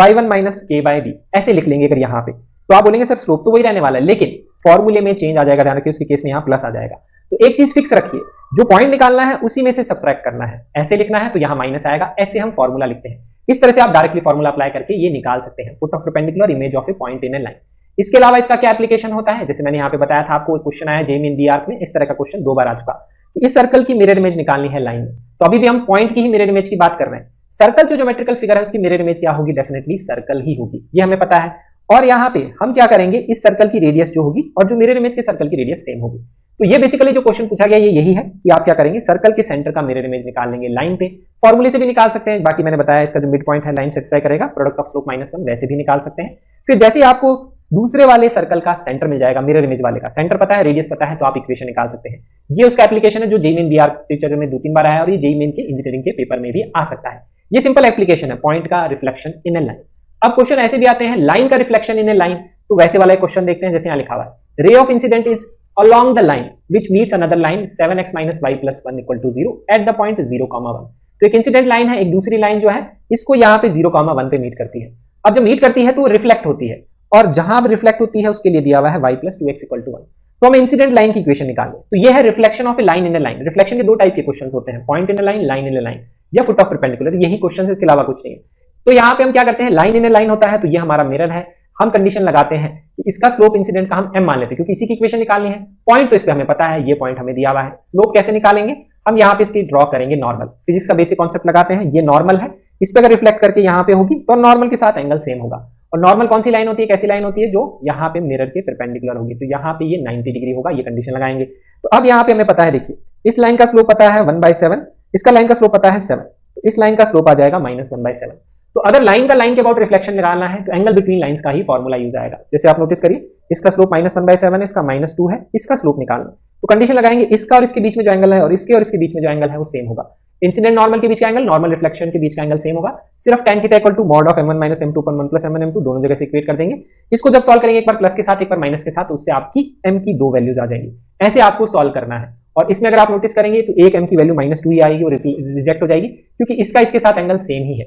y1 - k/b, ऐसे लिख लेंगे। अगर यहाँ पे तो आप बोलेंगे सर स्लोप तो वही रहने वाला है, लेकिन फॉर्मूले में चेंज आ जाएगा, ध्यान रखिए उसके केस में यहाँ प्लस आ जाएगा। तो एक चीज फिक्स रखिए, जो पॉइंट निकालना है उसी में से सब्ट्रैक्ट करना है, ऐसे लिखना है तो यहाँ माइनस आएगा, ऐसे हम फॉर्मूला लिखते हैं। इस तरह से आप डायरेक्टली फॉर्मूला अप्लाई करके ये निकाल सकते हैं, foot of perpendicular image of A point in A line. इसके अलावा इसका क्या एप्लीकेशन होता है, जैसे मैंने यहाँ पे बताया था आपको, क्वेश्चन आया JEE Main B-ARC में, इस तरह का क्वेश्चन 2 बार आ चुका कि इस सर्कल की मिरर इमेज निकालनी है लाइन में। तो अभी भी हम पॉइंट की ही मिरर इमेज की बात कर रहे हैं। सर्कल जो ज्योमेट्रिकल फिगर है उसकी मिरर इमेज क्या होगी, डेफिनेटली सर्कल ही होगी, ये हमें पता है। और यहाँ पे हम क्या करेंगे, इस सर्कल की रेडियस जो होगी और जो मिरर इमेज के सर्कल की रेडियस सेम होगी। तो ये बेसिकली जो क्वेश्चन पूछा गया ये यही है कि आप क्या करेंगे, सर्कल के सेंटर का मिरर इमेज निकाल लेंगे लाइन पे। फॉर्मूले से भी निकाल सकते हैं, बाकी मैंने बताया इसका जो मिड पॉइंट है लाइन सेटिस्फाई करेगा, प्रोडक्ट ऑफ स्लोप -1, वैसे भी निकाल सकते हैं। फिर जैसे ही आपको दूसरे वाले सर्कल का सेंटर मिल जाएगा, मिरर इमेज वाले का सेंटर पता है, रेडियस पता है, तो आप इक्वेशन निकाल सकते हैं। ये उसका एप्लीकेशन है जो JEE Main B-ARC टीचर में 2-3 बार आया और ये JEE Main के इंजीनियरिंग के पेपर में भी आ सकता है। ये सिंपल एप्लीकेशन है पॉइंट का रिफ्लेक्शन इन ए लाइन। अब क्वेश्चन ऐसे भी आते हैं, लाइन का रिफ्लेक्शन इन ए लाइन, तो वैसे वाला क्वेश्चन देखते हैं, जैसे यहाँ लिखा हुआ है, ray of incident is along the line which meets another line 7x - y + 1 = 0 at the point 0, 1। तो एक इंसिडेंट लाइन है, एक दूसरी लाइन जो है इसको यहाँ पे 0, 1 पे मीट करती है। अब जब मीट करती है तो रिफ्लेक्ट होती है, और जहां रिफ्लेक्ट होती है उसके लिए दिया हुआ है y + 2x = 1। तो हम इंसिडेंट लाइन की इक्वेशन निकालें, तो ये है reflection of A line in A line. Reflection के 2 टाइप के क्वेश्चन होते हैं, point in A line, line in A line, या फुट ऑफ परपेंडिकुलर, यही क्वेश्चन है, इसके अलावा कुछ नहीं है। तो यहाँ पे हम क्या करते हैं, लाइन इन ए लाइन होता है तो ये हमारा मिरर है, हम कंडीशन लगाते हैं कि इसका स्लोप इंसिडेंट का हम m मान लेते हैं, क्योंकि इसी की इक्वेशन निकालनी है। पॉइंट तो इस पे हमें पता है, ये पॉइंट हमें दिया हुआ है। स्लोप कैसे निकालेंगे, हम यहाँ पे इसकी ड्रॉ करेंगे नॉर्मल, फिजिक्स का बेसिक कॉन्सेप्ट लगाते हैं, ये नॉर्मल है, इस पे अगर रिफ्लेक्ट करके यहाँ पे होगी तो नॉर्मल के साथ एंगल सेम होगा। और नॉर्मल कौन सी लाइन होती है, कैसी लाइन होती है, जो यहाँ पे मिरर के परपेंडिकुलर होगी, तो यहाँ पे ये 90 डिग्री होगा, ये कंडीशन लगाएंगे। तो अब यहाँ पे हमें पता है, देखिए इस लाइन का स्लोप पता है 1/7, इसका लाइन का स्लोप पता है 7, तो इस लाइन का स्लोप आ जाएगा -1/7। तो अगर लाइन का लाइन के अबाउट रिफ्लेक्शन निकालना है तो एंगल बिटवीन लाइंस का ही फॉर्मूला यूज आएगा। जैसे आप नोटिस करिए, इसका स्लोप -1/7 है, इसका -2 है, इसका स्लोप निकालना, तो कंडीशन लगाएंगे इसका और इसके बीच में जो एंगल है और इसके बीच में जो एंगल है वो सेम होगा। इंसिडेंट नॉर्मल के बीच का एंगल, नॉर्मल रिफ्लेक्शन के बीच का एंगल सेम होगा, सिर्फ tan θ = mod of m1 - m2 / 1 + m1 m2 दोनों जगह से इक्वेट कर देंगे। इसको जब सॉल्व करेंगे, एक बार प्लस के साथ एक बार माइनस के साथ, तो उससे आपकी m की 2 वैल्यूज आ जाएंगी। ऐसे आपको सॉल्व करना है, और इसमें अगर आप नोटिस करेंगे तो एक m की वैल्यू -2 ही आएगी, वो रिजेक्ट हो जाएगी, क्योंकि इसका इसके साथ एंगल सेम ही है,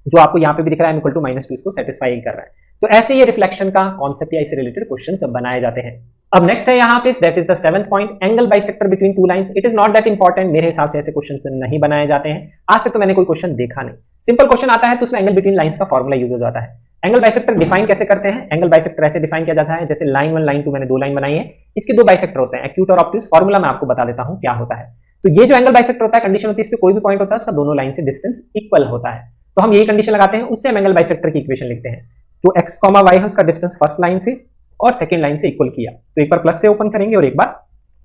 जो आपको यहाँ पे भी दिख रहा है m = -2, इसको सेटिस्फाई कर रहा है। तो ऐसे ये रिफ्लेक्शन का कॉन्सेप्ट या इससे रिलेटेड क्वेश्चन सब बनाए जाते हैं। अब नेक्स्ट है यहाँ पे, that is the 7th point, angle bisector between 2 lines. It is not that important, मेरे हिसाब से ऐसे क्वेश्चन नहीं बनाए जाते हैं, आज तक तो मैंने कोई क्वेश्चन देखा नहीं। सिंपल क्वेश्चन आता है तो उसमें एंगल बिटवीन लाइंस का फॉर्मूला यूज हो जाता है। एंगल बाइसेक्टर डिफाइन कैसे करते हैं, एंगल बाइसेक्टर ऐसे डिफाइन किया जाता है, जैसे लाइन 1 लाइन 2 मैंने 2 लाइन बनाई है, इसके 2 बाइसेक्टर होते हैं, एक्यूट और ऑब्ट्यूज। फॉर्मूला मैं आपको बता देता हूं क्या होता है। तो ये जो एंगल बाइसेक्टर होता है, कंडीशन होती है इस पे कोई भी पॉइंट होता है उसका दोनों लाइन से डिस्टेंस इक्वल होता है। तो हम यही कंडीशन लगाते हैं, उससे हम एंगल बाइसेक्टर की इक्वेशन लिखते हैं। जो x, y है उसका डिस्टेंस फर्स्ट लाइन से और सेकंड लाइन से इक्वल किया, तो एक बार प्लस से ओपन करेंगे और एक बार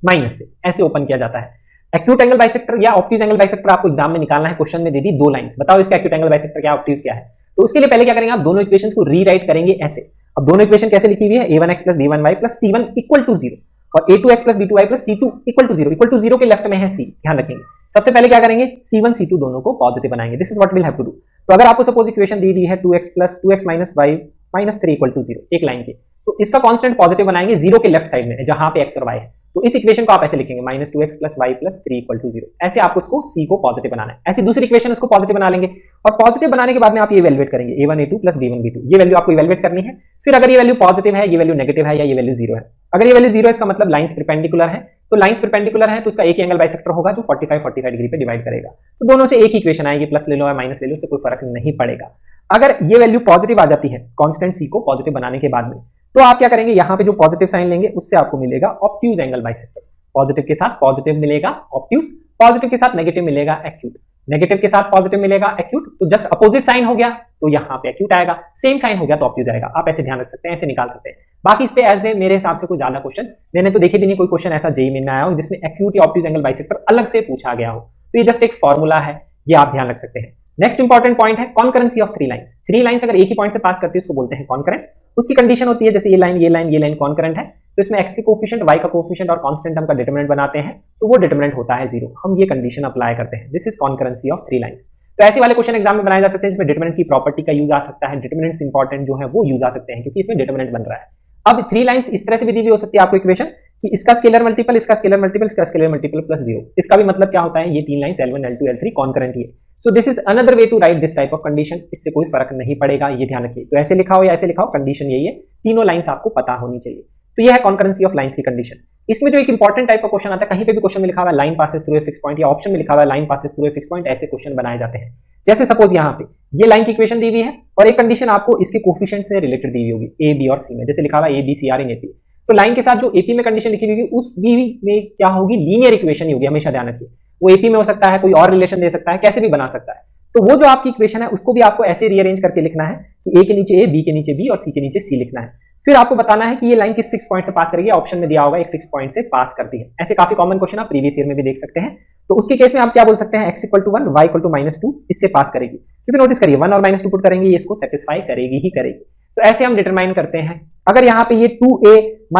माइनस से, ऐसे ओपन किया जाता है। एक्यूट एंगल बाइसेक्टर या ऑब्ट्यूज एंगल बाइसेक्टर आपको एग्जाम में निकालना है, क्वेश्चन में दे दी 2 लाइंस, बताओ इसका एक्यूट एंगल बाइसेक्टर क्या, ऑब्ट्यूज क्या है। तो उसके लिए पहले क्या करेंगे, आप दोनों इक्वेशंस को रीराइट करेंगे ऐसे। अब दोनों इक्वेशन कैसे लिखी हुई है, a1x + b1y + c1 = 0 और a2x + b2y + c2 = 0। Equal to 0 के लेफ्ट में है c, ध्यान रखेंगे। सबसे पहले क्या करेंगे, c1 c2 दोनों को पॉजिटिव बनाएंगे। This is what will have to do. तो अगर आपको सपोज इक्वेशन दी है 2x + 2x - y - 3 = 0, एक लाइन की, तो इसका कांस्टेंट पॉजिटिव बनाएंगे 0 के लेफ्ट साइड में जहां पे x और y है। तो इस इक्वेशन को आप ऐसे लिखेंगे -2x + y + 3 = 0। ऐसे आपको उसको c को पॉजिटिव बनाना है। ऐसी दूसरी इक्वेशन उसको पॉजिटिव बना लेंगे और पॉजिटिव बनाने के बाद में आप ये इवैल्यूएट करेंगे a1 a2 + b1 b2, ये वैल्यू आपको इवैल्यूएट करनी है। फिर अगर ये वैल्यू पॉजिटिव है, ये वैल्यू नेगेटिव है या ये वैल्यू 0 है। अगर ये वैल्यू 0 है इसका मतलब लाइंस परपेंडिकुलर है, तो लाइंस परपेंडिकुलर है तो उसका एक ही एंगल बाइसेक्टर होगा जो 45 डिग्री पे डिवाइड करेगा। तो दोनों से एक ही इक्वेशन आएगी, प्लस ले लो या माइनस ले लो, उससे कोई फर्क नहीं पड़ेगा। अगर ये वैल्यू पॉजिटिव आ जाती है कांस्टेंट c को पॉजिटिव बनाने के बाद में, तो आप क्या करेंगे, यहां पे जो पॉजिटिव साइन लेंगे उससे आपको मिलेगा ऑब्ट्यूज एंगल बाइसेक्टर। पॉजिटिव के साथ पॉजिटिव मिलेगा ऑब्ट्यूज, पॉजिटिव के साथ नेगेटिव मिलेगा एक्यूट, नेगेटिव के साथ पॉजिटिव मिलेगा एक्यूट। तो जस्ट अपोजिट साइन हो गया तो यहाँ पे एक्यूट आएगा, सेम साइन हो गया तो ऑब्ट्यूज आएगा। आप ऐसे ध्यान रख सकते हैं, ऐसे निकाल सकते हैं। बाकी इस पे ऐसे मेरे हिसाब से कोई ज्यादा क्वेश्चन मैंने तो देखे भी नहीं, कोई क्वेश्चन ऐसा जेईई में आया हो जिसमें एक्यूट या ऑब्ट्यूज एंगल बाइसेक्टर अलग से पूछा गया हो। तो ये जस्ट एक फॉर्मूला है, ये आप ध्यान रख सकते हैं। नेक्स्ट इंपॉर्टेंट पॉइंट है कॉन्करेंसी ऑफ 3 लाइंस। 3 लाइंस अगर एक ही पॉइंट से पास करती है उसको बोलते हैं कॉन्करेंट। उसकी कंडीशन होती है जैसे ये लाइन ये लाइन ये लाइन कॉन्करेंट है, तो इसमें x के कोफिशिएंट, y का कोफिशिएंट और कांस्टेंट टर्म का डिटरमिनेंट बनाते हैं, तो वो डिटरमिनेंट होता है 0। हम ये कंडीशन अप्लाई करते हैं, this is concurrency of 3 lines. तो ऐसे वाले क्वेश्चन एग्जाम में बनाए जा सकते हैं जिसमें डिटरमिनेंट की प्रॉपर्टी का यूज आ सकता है, डिटरमिनेंट्स इंपॉर्टेंट जो है वो यूज आ सकते हैं क्योंकि इसमें डिटरमिनेंट बन रहा है। अब 3 लाइंस इस तरह से भी दी हुई हो सकती है आपको इक्वेशन कि इसका स्केलर मल्टीपल, इसका स्केलर मल्टीपल, इसका स्केलर मल्टीपल प्लस 0। इसका भी मतलब क्या होता है, ये 3 lines L1 L2 L3 concurrent ही है। So this is another way to write this type of condition. इससे कोई फर्क नहीं पड़ेगा, ये ध्यान रखिए। तो ऐसे लिखा हो या ऐसे लिखा हो, कंडीशन यही है, तीनों लाइंस आपको पता होनी चाहिए। तो ये है कॉन्करेंसी ऑफ लाइंस की कंडीशन। इसमें जो एक इंपॉर्टेंट टाइप का क्वेश्चन आता है, कहीं पे भी क्वेश्चन में लिखा हुआ है line passes through a fix point या ऑप्शन में लिखा हुआ है line passes through a fix point, ऐसे क्वेश्चन बनाए जाते हैं। जैसे सपोज यहाँ पे ये लाइन की इक्वेशन दी हुई है और एक कंडीशन आपको इसके कोफिशिएंट से रिलेटेड दी हुई होगी a b और c में, जैसे लिखा हुआ है a b c r in AP। तो लाइन के साथ जो AP में कंडीशन लिखी हुई होगी उस b में क्या होगी, लीनियर इक्वेशन ही होगी, हमेशा ध्यान रखिए। वो AP में हो सकता है, कोई और रिलेशन दे सकता है, कैसे भी बना सकता है। तो वो जो आपकी इक्वेशन है उसको भी आपको ऐसे रीअरेंज करके लिखना है कि a के नीचे a, b के नीचे b और c के नीचे c लिखना है। फिर आपको बताना है कि ये लाइन किस फिक्स पॉइंट से पास करेगी, ऑप्शन में दिया होगा एक फिक्स पॉइंट से पास करती है। ऐसे काफी कॉमन क्वेश्चन आप प्रीवियस ईयर में भी देख सकते हैं। तो उसके केस में आप क्या बोल सकते हैं, x = 1 y = -2, इससे पास करेगी। क्योंकि नोटिस करिए 1 और -2 पुट करेंगे, ये इसको सेटिस्फाई करेगी ही करेगी। तो ऐसे हम डिटरमाइन करते हैं। अगर यहाँ पे ये 2a -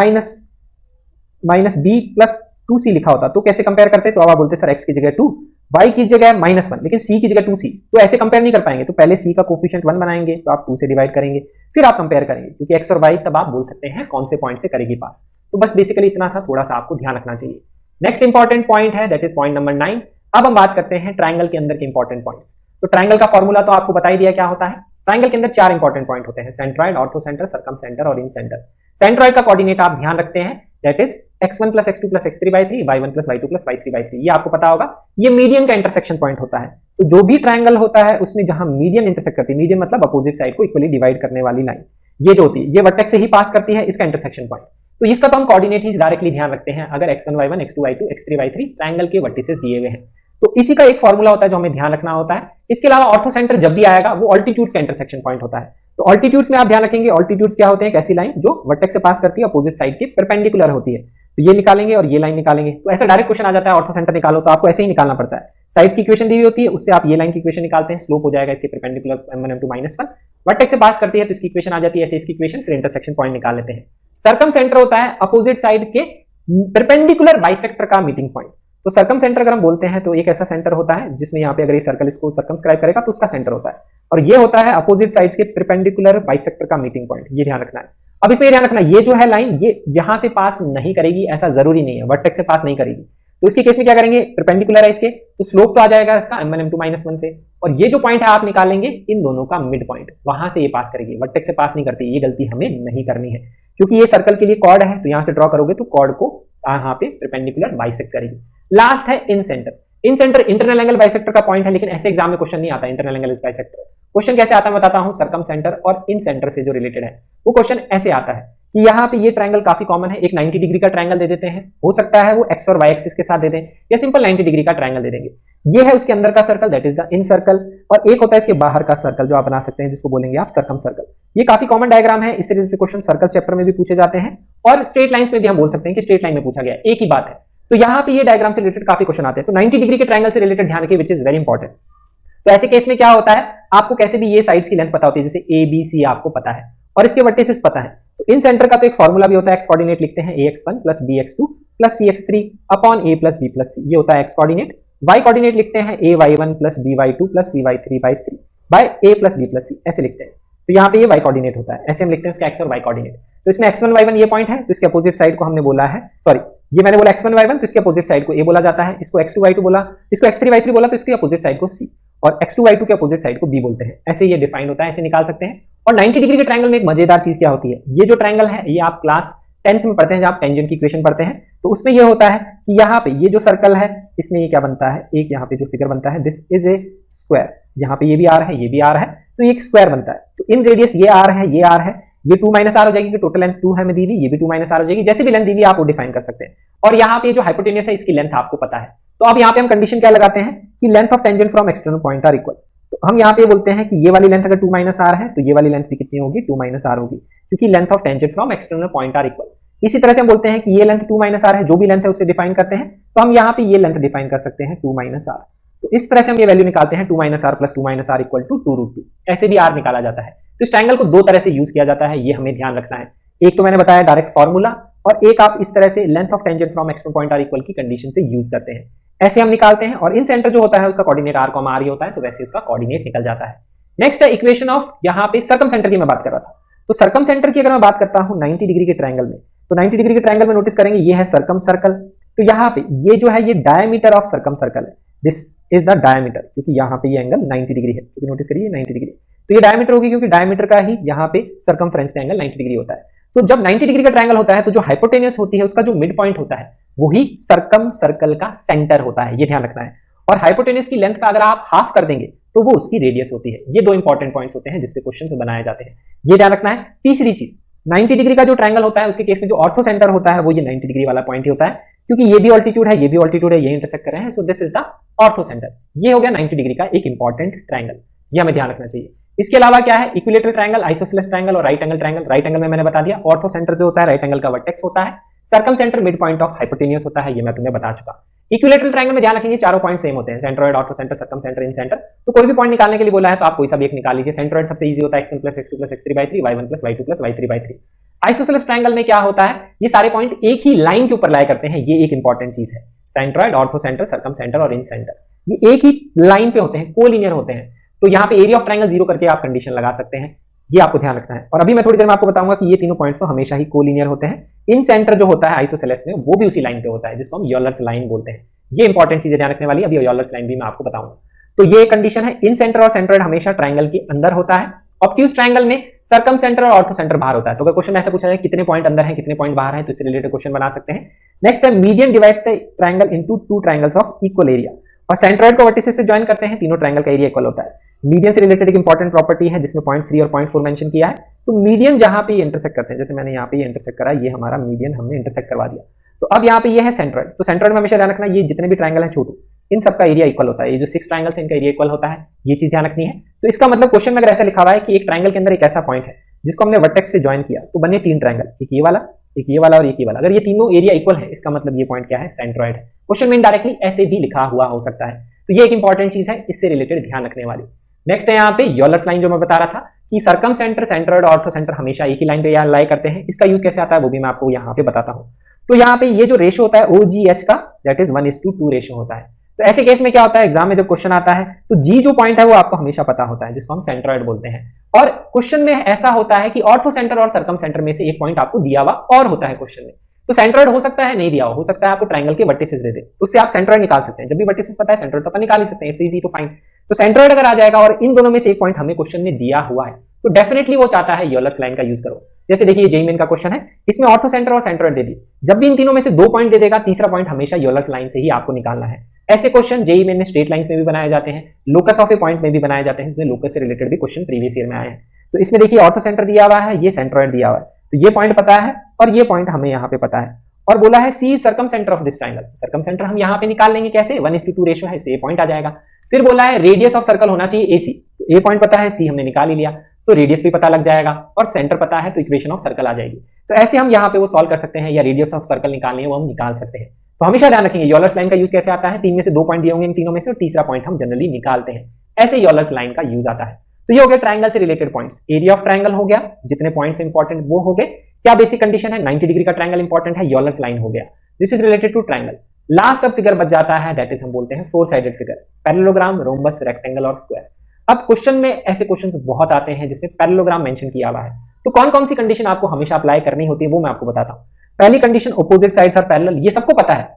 b + 2c लिखा होता तो कैसे कंपेयर करते, तो अब आप बोलते सर x की जगह 2, y की जगह -1, लेकिन c की जगह 2c, तो ऐसे कंपेयर नहीं कर पाएंगे। तो पहले c का कोफिशिएंट 1 बनाएंगे तो आप 2 से डिवाइड करेंगे, फिर आप कंपेयर करेंगे क्योंकि x और y तब आप बोल सकते हैं कौन से पॉइंट से करेगी पास। तो बस बेसिकली इतना सा थोड़ा सा आपको ध्यान रखना चाहिए। नेक्स्ट इंपॉर्टेंट पॉइंट है, दैट इज पॉइंट नंबर 9। अब हम बात करते हैं ट्रायंगल के अंदर के इंपॉर्टेंट पॉइंट्स। तो ट्रायंगल का फॉर्मूला तो आपको बता ही दिया क्या होता है। ट्रायंगल के अंदर 4 इंपॉर्टेंट पॉइंट होते हैं, सेंट्रॉइड, ऑर्थोसेंटर, सर्कमसेंटर और इनसेंटर। सेंट्रॉइड का कोऑर्डिनेट आप ध्यान रखते हैं, that is x1 + x2 + x3/3, y1 + y2 + y3/3। ये आपको पता होगा, ये मीडियन का इंटरसेक्शन पॉइंट होता है। तो जो भी ट्रायंगल होता है उसमें जहां मीडियन इंटरसेक्ट करती है, मीडियन मतलब अपोजिट साइड को इक्वली डिवाइड करने वाली लाइन, ये जो होती है ये वर्टेक्स से ही पास करती है, इसका इंटरसेक्शन पॉइंट। तो इसका तो हम कोऑर्डिनेट ही डायरेक्टली ध्यान रखते हैं अगर x1 y1 x2 y2 x3 y3 triangle के वर्टिसेस दिए हुए हैं। तो इसी का एक फॉर्मूला होता है जो हमें ध्यान रखना होता है। इसके अलावा ऑर्थोसेंटर जब भी आएगा वो ऑल्टीट्यूड्स का इंटरसेक्शन पॉइंट होता है। तो ऑल्टीट्यूड्स में आप ध्यान रखेंगे, ऑल्टीट्यूड्स क्या होते हैं, एक ऐसी लाइन जो वर्टेक्स से पास करती है, अपोजिट साइड के परपेंडिकुलर होती है। तो ये निकालेंगे और ये लाइन निकालेंगे। तो ऐसा डायरेक्ट क्वेश्चन आ जाता है ऑर्थोसेंटर निकालो, तो आपको ऐसे ही निकालना पड़ता है। साइड्स की इक्वेशन दी हुई होती है, उससे आप ये लाइन की इक्वेशन निकालते हैं, स्लोप हो जाएगा इसके परपेंडिकुलर m1 m2 -1, वर्टेक्स से पास करती है तो इसकी इक्वेशन आ जाती है, ऐसे इसकी इक्वेशन, फिर इंटरसेक्शन पॉइंट निकाल लेते हैं। सर्कमसेंटर होता है अपोजिट साइड के परपेंडिकुलर बाइसेक्टर का मीटिंग पॉइंट। तो सर्कमसेंटर अगर हम बोलते हैं तो एक ऐसा सेंटर होता है जिसमें यहाँ पे अगर ये सर्कल इसको सर्कमस्क्राइब करेगा तो उसका सेंटर होता है, और ये होता है अपोजिट साइड्स के परपेंडिकुलर बाइसेक्टर का मीटिंग पॉइंट। ये ध्यान रखना है। अब इसमें ध्यान रखना, ये जो है लाइन ये यहां से पास नहीं करेगी, ऐसा जरूरी नहीं है, वर्टेक्स से पास नहीं करेगी। तो इसके केस में क्या करेंगे, परपेंडिकुलर है इसके, तो स्लोप तो आ जाएगा इसका m1 m2 -1 से, और ये जो पॉइंट है आप निकालेंगे इन दोनों का मिड पॉइंट, वहां से ये पास करेगी, वर्टेक्स से पास नहीं करती। ये गलती हमें नहीं करनी है क्योंकि ये सर्कल के लिए कॉर्ड है, तो यहां से ड्रॉ करोगे तो कॉर्ड को यहाँ पे परपेंडिकुलर बाइसेक्ट करेगी। लास्ट है इन सेंटर। इन सेंटर इंटरनल एंगल बाइसेक्टर का पॉइंट है, लेकिन ऐसे एग्जाम में क्वेश्चन नहीं आता इंटरनल एंगल बाइसेक्टर। क्वेश्चन कैसे आता है बताता हूं, सर्कम सेंटर और इन सेंटर से जो रिलेटेड है वो क्वेश्चन ऐसे आता है कि यहाँ पे ये ट्रायंगल काफी कॉमन है, एक 90 डिग्री का ट्रायंगल दे देते हैं, हो सकता है वो एक्स और वाई एक्सिस के साथ दे दें या सिंपल 90 डिग्री का ट्रायंगल दे देंगे। ये है उसके अंदर का circle, that is the in circle, और एक होता है इसके बाहर का सर्कल जो आप बना सकते हैं जिसको बोलेंगे आप सर्कम सर्कल। ये काफी कॉमन डायग्राम है, इससे रिलेटेड क्वेश्चन सर्कल चैप्टर में भी पूछे जाते हैं और स्ट्रेट लाइंस में भी हम बोल सकते हैं कि स्ट्रेट लाइन में पूछा गया है, एक ही बात है। तो यहाँ पे ये डायग्राम से रिलेटेड काफी क्वेश्चन आते हैं, तो 90 डिग्री के ट्रायंगल से रिलेटेड ध्यान रखिए, विच इज वेरी इंपॉर्टेंट। तो ऐसे केस में क्या होता है, आपको कैसे भी ये साइड्स की लेंथ पता होती है, जैसे ए बी सी आपको पता है और इसके वर्टिसेस पता है, तो इन सेंटर का तो एक फॉर्मूला भी होता है, एक्स कोऑर्डिनेट लिखते हैं ax1 plus bx2 plus cx3 upon a plus b plus c, ये होता है एक्स कोऑर्डिनेट। वाई कोऑर्डिनेट लिखते हैं ay1 plus by2 plus cy3/3 by a plus b plus c, ऐसे लिखते हैं। तो यहाँ पे ये वाई कोऑर्डिनेट होता है, ऐसे हम लिखते हैं उसका एक्स और वाई कोऑर्डिनेट। तो इसमें x1 y1 ये पॉइंट है, तो इसके अपोजिट साइड को हमने बोला है, सॉरी ये मैंने बोला x1 y1, तो इसके अपोजिट साइड को a बोला जाता है, इसको x2 y2 बोला, इसको x3 y3 बोला, तो इसके अपोजिट साइड को c और x2 y2 के अपोजिट साइड को b बोलते हैं। ऐसे ये डिफाइन होता है, ऐसे निकाल सकते हैं। और 90 डिग्री के ट्रायंगल में एक मजेदार चीज क्या होती है, ये जो ट्रायंगल है ये आप क्लास 10th में पढ़ते हैं, जब आप टेंजेंट की इक्वेशन पढ़ते हैं, तो उसमें ये होता है कि यहाँ पे ये जो सर्कल है इसमें ये क्या बनता है, एक यहाँ पे जो फिगर बनता है, दिस इज ए स्क्वायर, यहाँ पे ये भी आर है, ये भी आर है, तो ये एक स्क्वायर बनता है। तो इन रेडियस ये आर है, ये आर है, ये 2 माइनस आर हो जाएगी, टोटल लेंथ 2 है में दी हुई, ये भी 2 माइनस आर हो जाएगी, जैसे भी लेंथ दी हुई आप वो डिफाइन कर सकते हैं। और यहाँ पे जो हाइपोटेन्यूस है इसकी लेंथ आपको पता है, तो अब यहाँ पे हम कंडीशन क्या लगाते हैं कि length of tangent from external point are equal. तो हम यहाँ पे बोलते हैं कि ये वाली लेंथ अगर 2 माइनस आर है तो ये वाली लेंथ भी कितनी होगी, 2 माइनस आर होगी, क्योंकि length of tangent from external point are equal. इसी तरह से हम बोलते हैं कि ये लेंथ 2 माइनस आर है, जो भी लेंथ है उससे डिफाइन करते हैं, तो हम यहाँ पे ये लेंथ डिफाइन कर सकते हैं 2 माइनस आर। तो इस तरह से हम ये वैल्यू निकालते हैं 2 minus r plus 2 minus r equal to 2√2, ऐसे भी आर निकाला जाता है। तो इस ट्रायंगल को दो तरह से यूज किया जाता है, ये हमें ध्यान रखना है। एक तो मैंने बताया डायरेक्ट फॉर्मूला, और एक आप इस तरह से length of tangent from external point are equal की कंडीशन से यूज करते हैं, ऐसे हम निकालते हैं। और इन सेंटर जो होता है उसका कोऑर्डिनेट आर कॉमा आर ही होता है, तो वैसे उसका कोऑर्डिनेट निकल जाता है। नेक्स्ट है इक्वेशन ऑफ, यहाँ पे सर्कम सेंटर की मैं बात कर रहा था, तो सर्कम सेंटर की अगर मैं बात करता हूँ 90 डिग्री के ट्रायंगल में, तो 90 डिग्री के ट्रायंगल में नोटिस करेंगे ये है सर्कम सर्कल, तो यहाँ पे ये जो है ये डायमीटर ऑफ सर्कम सर्कल है, दिस इज द डायमीटर, क्योंकि यहाँ पे ये एंगल 90 डिग्री है, क्योंकि नोटिस करिए 90 डिग्री, तो ये डायमीटर होगी क्योंकि डायमीटर का ही यहाँ पे सर्कमफ्रेंस पे एंगल 90 डिग्री होता है। तो जब 90 डिग्री का ट्रायंगल होता है तो जो हाइपोटेन्यूस होती है उसका जो मिड पॉइंट होता है वही सर्कम सर्कल का सेंटर होता है, ये ध्यान रखना है। और हाइपोटेन्यूस की लेंथ का अगर आप हाफ कर देंगे तो वो उसकी रेडियस होती है। ये दो इंपॉर्टेंट पॉइंट्स होते हैं जिसपे क्वेश्चंस बनाए जाते हैं, ये ध्यान रखना है। तीसरी चीज, 90 डिग्री का जो ट्रायंगल होता है उसके केस में जो ऑर्थो सेंटर होता है वो ये 90 डिग्री वाला पॉइंट ही होता है, क्योंकि ये भी ऑल्टीट्यूड है, ये भी ऑल्टीट्यूड है, ये इंटरसेक्ट कर रहे हैं, सो this is the ortho centre. ये हो गया 90 डिग्री का एक इंपॉर्टेंट ट्रायंगल, ये हमें ध्यान रखना चाहिए। इसके अलावा क्या है, इक्विलेटरल ट्रायंगल, आइसोसेलेस ट्रायंगल और right angle triangle. Right angle में मैंने बता दिया, ऑर्थो सेंटर जो होता है राइट एंगल का वर्टेक्स होता है, circum centre mid point of hypotenuse होता है, ये मैं तुम्हें बता चुका। इक्विलेटरल ट्रायंगल में ध्यान रखेंगे चारों पॉइंट सेम होते हैं, centroid, orthocentre, circumcentre, incentre. तो कोई भी पॉइंट निकालने के लिए बोला है तो आप कोई सा भी एक निकाल लीजिए। सेंट्रोइड सबसे इजी होता है x1 plus x2 plus x3/3, y1 plus y2 plus y3/3। Isosceles triangle में क्या होता है, ये सारे पॉइंट एक ही लाइन के ऊपर लाया करते हैं, ये एक इंपॉर्टेंट चीज है। Centroid, orthocentre, circum centre और इन सेंटर, ये एक ही लाइन पे होते हैं, कोलिनियर होते हैं। तो यहाँ पे एरिया ऑफ ट्रायंगल 0 करके आप कंडीशन लगा सकते हैं, ये आपको ध्यान रखना है। और अभी मैं थोड़ी देर में आपको बताऊंगा कि ये तीनों पॉइंट्स तो हमेशा ही कोलिनियर होते हैं। इन सेंटर जो होता है आइसोसेलेस में वो भी उसी लाइन पे होता है, जिसको हम यूलर्स लाइन बोलते हैं। ये इंपॉर्टेंट चीजें ध्यान रखने वाली, अभी यूलर्स लाइन भी मैं आपको बताऊंगा। तो ये कंडीशन है, इन सेंटर और सेंट्रोइड हमेशा ट्रायंगल के अंदर होता है। ऑब्ट्यूज ट्रायंगल में सर्कम सेंटर और ऑर्थो सेंटर बाहर होता है। तो अगर क्वेश्चन में ऐसा पूछा जाए कितने पॉइंट अंदर हैं कितने पॉइंट बाहर हैं, तो इससे रिलेटेड क्वेश्चन बना सकते हैं। नेक्स्ट है median divides the triangle into two triangles of equal area, और सेंट्रोइड को वर्टिसेस से ज्वाइन करते हैं, तीनों ट्रायंगल का एरिया इक्वल होता है। मीडियन से रिलेटेड एक इंपॉर्टेंट प्रॉपर्टी है जिसमें 0.3 और 0.4 मेंशन किया है। तो मीडियन जहां पे इंटरसेक्ट करते हैं, जैसे मैंने यहाँ पे इंटरसेक्ट करा, ये हमारा मीडियन हमने इंटरसेक्ट करवा दिया। तो अब यहाँ पे ये है सेंट्रोइड, तो सेंट्रोइड में हमेशा ध्यान रखना ये जितने भी ट्रायंगल है छोटू, इन सबका एरिया इक्वल होता है। ये जो 6 ट्रायंगल्स हैं इनका एरिया इक्वल होता है, ये चीज ध्यान रखनी है। तो इसका मतलब क्वेश्चन में अगर ऐसा लिखा हुआ है कि एक ट्रायंगल के अंदर एक ऐसा पॉइंट है जिसको हमने वर्टेक्स से ज्वाइन किया, तो बने 3 ट्रायंगल, एक ये वाला, एक ये वाला और एक ये वाला। अगर ये तीनों एरिया इक्वल है इसका मतलब ये पॉइंट क्या है, सेंट्रोइड है। क्वेश्चन में इनडायरेक्टली ऐसे भी लिखा हुआ हो सकता है, तो ये एक इंपॉर्टेंट चीज है, इससे रिलेटेड ध्यान रखने वाली। नेक्स्ट है यहाँ पे यूलर्स लाइन, जो मैं बता रहा था कि सर्कम सेंटर, सेंट्रोइड और ऑर्थो सेंटर हमेशा एक ही लाइन पे लाई करते हैं। इसका यूज कैसे आता है वो भी मैं आपको यहाँ पे बताता हूँ। तो यहाँ पे ये जो रेशो होता है OGH का, दैट इज 1:2 रेशो होता है। तो ऐसे केस में क्या होता है, एग्जाम में जब क्वेश्चन आता है तो जी जो पॉइंट है वो आपको हमेशा पता होता है, जिसको हम सेंट्रोइड बोलते हैं। और क्वेश्चन में ऐसा होता है कि ऑर्थो सेंटर और सर्कम सेंटर में से एक पॉइंट आपको दिया हुआ और होता है क्वेश्चन में। तो सेंट्रोइड हो सकता है नहीं दिया हो सकता है आपको ट्रायंगल के वर्टिसेस दे दे, तो उससे आप सेंट्रोइड निकाल सकते हैं। जब भी वर्टिसेस पता है सेंट्रोइड तो अपन निकाल ही सकते हैं, इट्स इजी टू फाइंड। तो सेंट्रोइड अगर आ जाएगा और इन दोनों में से एक पॉइंट हमें क्वेश्चन में दिया हुआ है, तो डेफिनेटली वो चाहता है यूलर्स लाइन का यूज करो। जैसे देखिए जेईई मेन का क्वेश्चन है, इसमें ऑर्थो सेंटर और सेंट्रोइड दे दी, जब भी इन तीनों में से 2 पॉइंट दे देगा, तीसरा पॉइंट हमेशा यूलर्स लाइन से ही आपको निकालना है। ऐसे क्वेश्चन जेईई मेन में स्ट्रेट लाइंस में भी बनाए जाते हैं, लोकस ऑफ ए पॉइंट में भी बनाए जाते हैं, इसमें लोकस से रिलेटेड भी क्वेश्चन प्रीवियस ईयर में आए हैं। तो इसमें देखिए ऑर्थो सेंटर दिया हुआ है, ये सेंट्रोइड दिया हुआ है, तो ये पॉइंट पता है और ये पॉइंट हमें यहाँ पे पता है। और बोला है c circumcentre of this triangle, circumcentre हम यहाँ पे निकाल लेंगे कैसे, 1:2 रेशियो है, से पॉइंट आ जाएगा। फिर बोला है रेडियस ऑफ सर्कल होना चाहिए AC, तो ए पॉइंट पता है, सी हमने निकाल ही लिया, तो रेडियस भी पता लग जाएगा और सेंटर पता है, तो इक्वेशन ऑफ सर्कल आ जाएगी। तो ऐसे हम यहाँ पे वो सॉल्व कर सकते हैं, या रेडियस ऑफ सर्कल निकालनी है वो हम निकाल सकते हैं। तो हमेशा ध्यान रखेंगे यूलर्स लाइन का यूज कैसे आता है, 3 में से 2 पॉइंट दिए होंगे इन तीनों में से, और तीसरा पॉइंट हम जनरली निकालते हैं, ऐसे यूलर्स लाइन का यूज आता है। तो ये हो गया ट्राइंगल से related points. Area of triangle हो गया, जितने पॉइंट्स इंपॉर्टेंट वो हो गए। क्या बेसिक कंडीशन है, 90 डिग्री का ट्राइंगल इंपॉर्टेंट है, यूलर्स लाइन हो गया, this is related to triangle. Last अब फिगर बच जाता है, दैट इज हम बोलते हैं 4 sided figure, parallelogram, rhombus, rectangle और स्क्वायर। अब क्वेश्चन में ऐसे क्वेश्चंस बहुत आते हैं जिसमें पैरेललोग्राम मेंशन किया हुआ है, तो कौन कौन सी कंडीशन आपको हमेशा अप्लाई करनी होती है वो मैं आपको बताता हूं। पहली condition opposite sides are parallel, ये सबको पता है,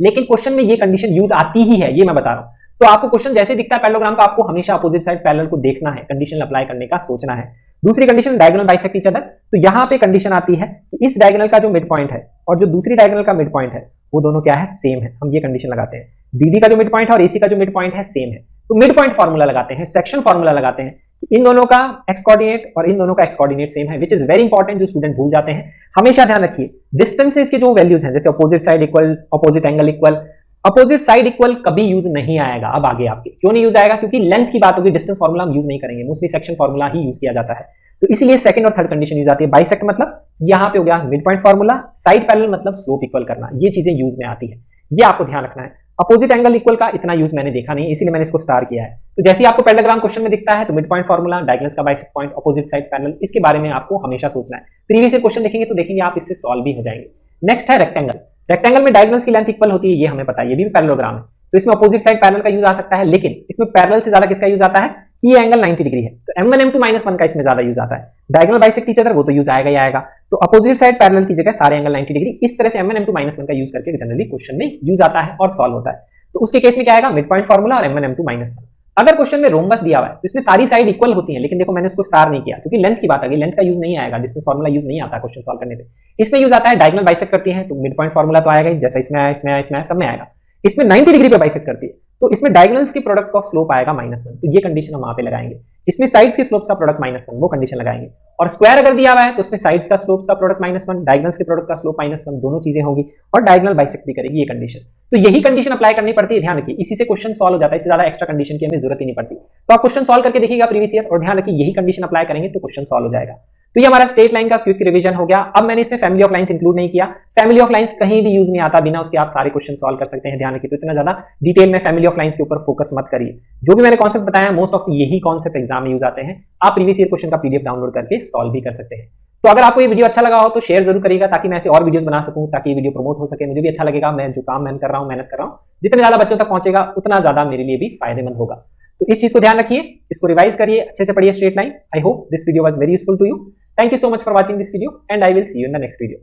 लेकिन क्वेश्चन में ये कंडीशन यूज आती ही है, ये मैं बता रहा हूं। तो आपको क्वेश्चन जैसे दिखता है पैरेललोग्राम का, आपको हमेशा अपोजिट साइड पैरेलल को देखना है, कंडीशन अप्लाई करने का सोचना है। दूसरी condition diagonal bisect each other, तो यहां पे कंडीशन आती है कि इस डायगोनल का जो मिड पॉइंट है और जो दूसरी डायगोनल का मिड पॉइंट है वो दोनों क्या है, सेम है। हम ये कंडीशन लगाते हैं, बीडी का जो मिड पॉइंट है और एसी का जो मिड पॉइंट है सेम है, तो मिड पॉइंट फार्मूला लगाते हैं, सेक्शन फार्मूला लगाते हैं कि इन दोनों का एक्स कोऑर्डिनेट और इन दोनों का एक्स कोऑर्डिनेट सेम है, विच इज वेरी इंपॉर्टेंट, जो स्टूडेंट भूल जाते हैं। हमेशा ध्यान रखिए डिस्टेंसेस के जो वैल्यूज हैं, जैसे opposite side equal, opposite angle equal, opposite side equal कभी यूज नहीं आएगा। अब आगे आपके क्यों नहीं यूज आएगा, क्योंकि लेंथ की बात होगी, डिस्टेंस फार्मूला हम यूज नहीं करेंगे, मोस्टली सेक्शन फार्मूला ही यूज किया जाता है। तो इसलिए सेकंड और थर्ड कंडीशन यूज आती है। बाइसेक्ट मतलब यहां पे हो गया mid point formula, side parallel मतलब स्लोप इक्वल करना, ये चीजें यूज में आती है, ये आपको ध्यान रखना है। अपोजिट एंगल इक्वल का इतना यूज मैंने देखा नहीं, इसीलिए मैंने इसको स्टार किया है। तो जैसे आपको पैरेललोग्राम क्वेश्चन में दिखता है, तो मिड पॉइंट फार्मूला, डायगोनल्स का bisect point, opposite side parallel, इसके बारे में आपको हमेशा सोचना है। प्रीवियस क्वेश्चन देखेंगे तो देखेंगे आप इससे सॉल्व भी हो जाएंगे। नेक्स्ट है रेक्टेंगल। रेक्टेंगल में डायगोनल्स की लेंथ इक्वल होती है, ये हमें पता है, ये भी पैरेललोग्राम है, तो इसमें अपोजिट साइड पैरेलल का यूज आ सकता है, लेकिन इसमें पैरेलल से ज्यादा किसका यूज आता है कि ये एंगल 90 डिग्री है, तो m1 m2 -1 का इसमें ज्यादा यूज आता है। डायगोनल बाइसेक्ट ईच अदर वो तो यूज आएगा ही आएगा, तो अपोजिट साइड पैरेलल की जगह सारे एंगल 90 डिग्री, इस तरह से m1 m2 -1 का यूज करके जनरली क्वेश्चन में यूज आता है और सॉल्व होता है। तो उसके केस में क्या आएगा, मिड पॉइंट फार्मूला और m1 m2 -1। अगर क्वेश्चन में रोम्बस दिया हुआ है तो इसमें सारी साइड इक्वल होती है, लेकिन देखो मैंने उसको स्टार नहीं किया क्योंकि लेंथ की बात आ गई, लेंथ का यूज नहीं आएगा, डिस्टेंस फार्मूला यूज नहीं आता क्वेश्चन सॉल्व करने पे। इसमें यूज आता है डायगोनल बाइसेक्ट करती है, तो मिड पॉइंट फार्मूला तो आएगा ही, जैसा इसमें आया, इसमें आया, इसमें आया, सब में आएगा। इसमें 90 डिग्री पे बाइसेक्ट करती है, तो इसमें डायगोनल्स की प्रोडक्ट ऑफ स्लोप आएगा -1, तो ये कंडीशन हम वहां पे लगाएंगे। इसमें साइड्स के स्लोप्स का प्रोडक्ट -1, वो कंडीशन लगाएंगे। और स्क्वायर अगर दिया हुआ है तो उसमें साइड्स का स्लोप्स का प्रोडक्ट -1, डायगोनल्स के प्रोडक्ट का स्लोप -1, दोनों चीजें होंगी, और डायगोनल बाइसेक्ट भी करेगी ये कंडीशन। तो यही कंडीशन अप्लाई करनी पड़ती है, ध्यान रखिए, इसी से क्वेश्चन सॉल्व हो जाता है, इससे ज्यादा एक्स्ट्रा कंडीशन की हमें जरूरत ही नहीं पड़ती। तो आप क्वेश्चन सॉल्व करके देखिएगा प्रीवियस ईयर, और ध्यान रखिए यही कंडीशन अप्लाई करेंगे तो क्वेश्चन सॉल्व हो जाएगा। तो ये हमारा स्ट्रेट लाइन का क्विक रिवीजन हो गया। अब मैंने इसमें फैमिली ऑफ लाइंस इंक्लूड नहीं किया, फैमिली ऑफ लाइंस कहीं भी यूज नहीं आता, बिना उसके आप सारे क्वेश्चन सॉल्व कर सकते हैं, ध्यान रखिए। तो इतना ज्यादा डिटेल में फैमिली ऑफ लाइंस के ऊपर फोकस मत करिए, जो भी मैंने कॉन्सेप्ट बताया मोस्ट ऑफ यही कॉन्सेप्ट एग्जाम में यूज आते हैं, आप प्रीवियस ईयर क्वेश्चन का पीडीएफ डाउनलोड करके सॉल्व भी कर सकते हैं। तो अगर आपको ये वीडियो अच्छा लगा हो तो शेयर जरूर करिएगा, ताकि मैं ऐसे और वीडियोस बना सकूं, ताकि ये वीडियो प्रमोट हो सके, मुझे भी अच्छा लगेगा, मैं जो काम मैं कर रहा हूं, मेहनत कर रहा हूं, जितने ज्यादा बच्चों तक पहुंचेगा उतना ज्यादा मेरे लिए भी फायदेमंद होगा। तो इस चीज को ध्यान रखिए, इसको रिवाइज करिए, अच्छे से पढ़िए straight line. I hope this video was very useful to you. Thank you so much for watching this video and I will see you in the next video.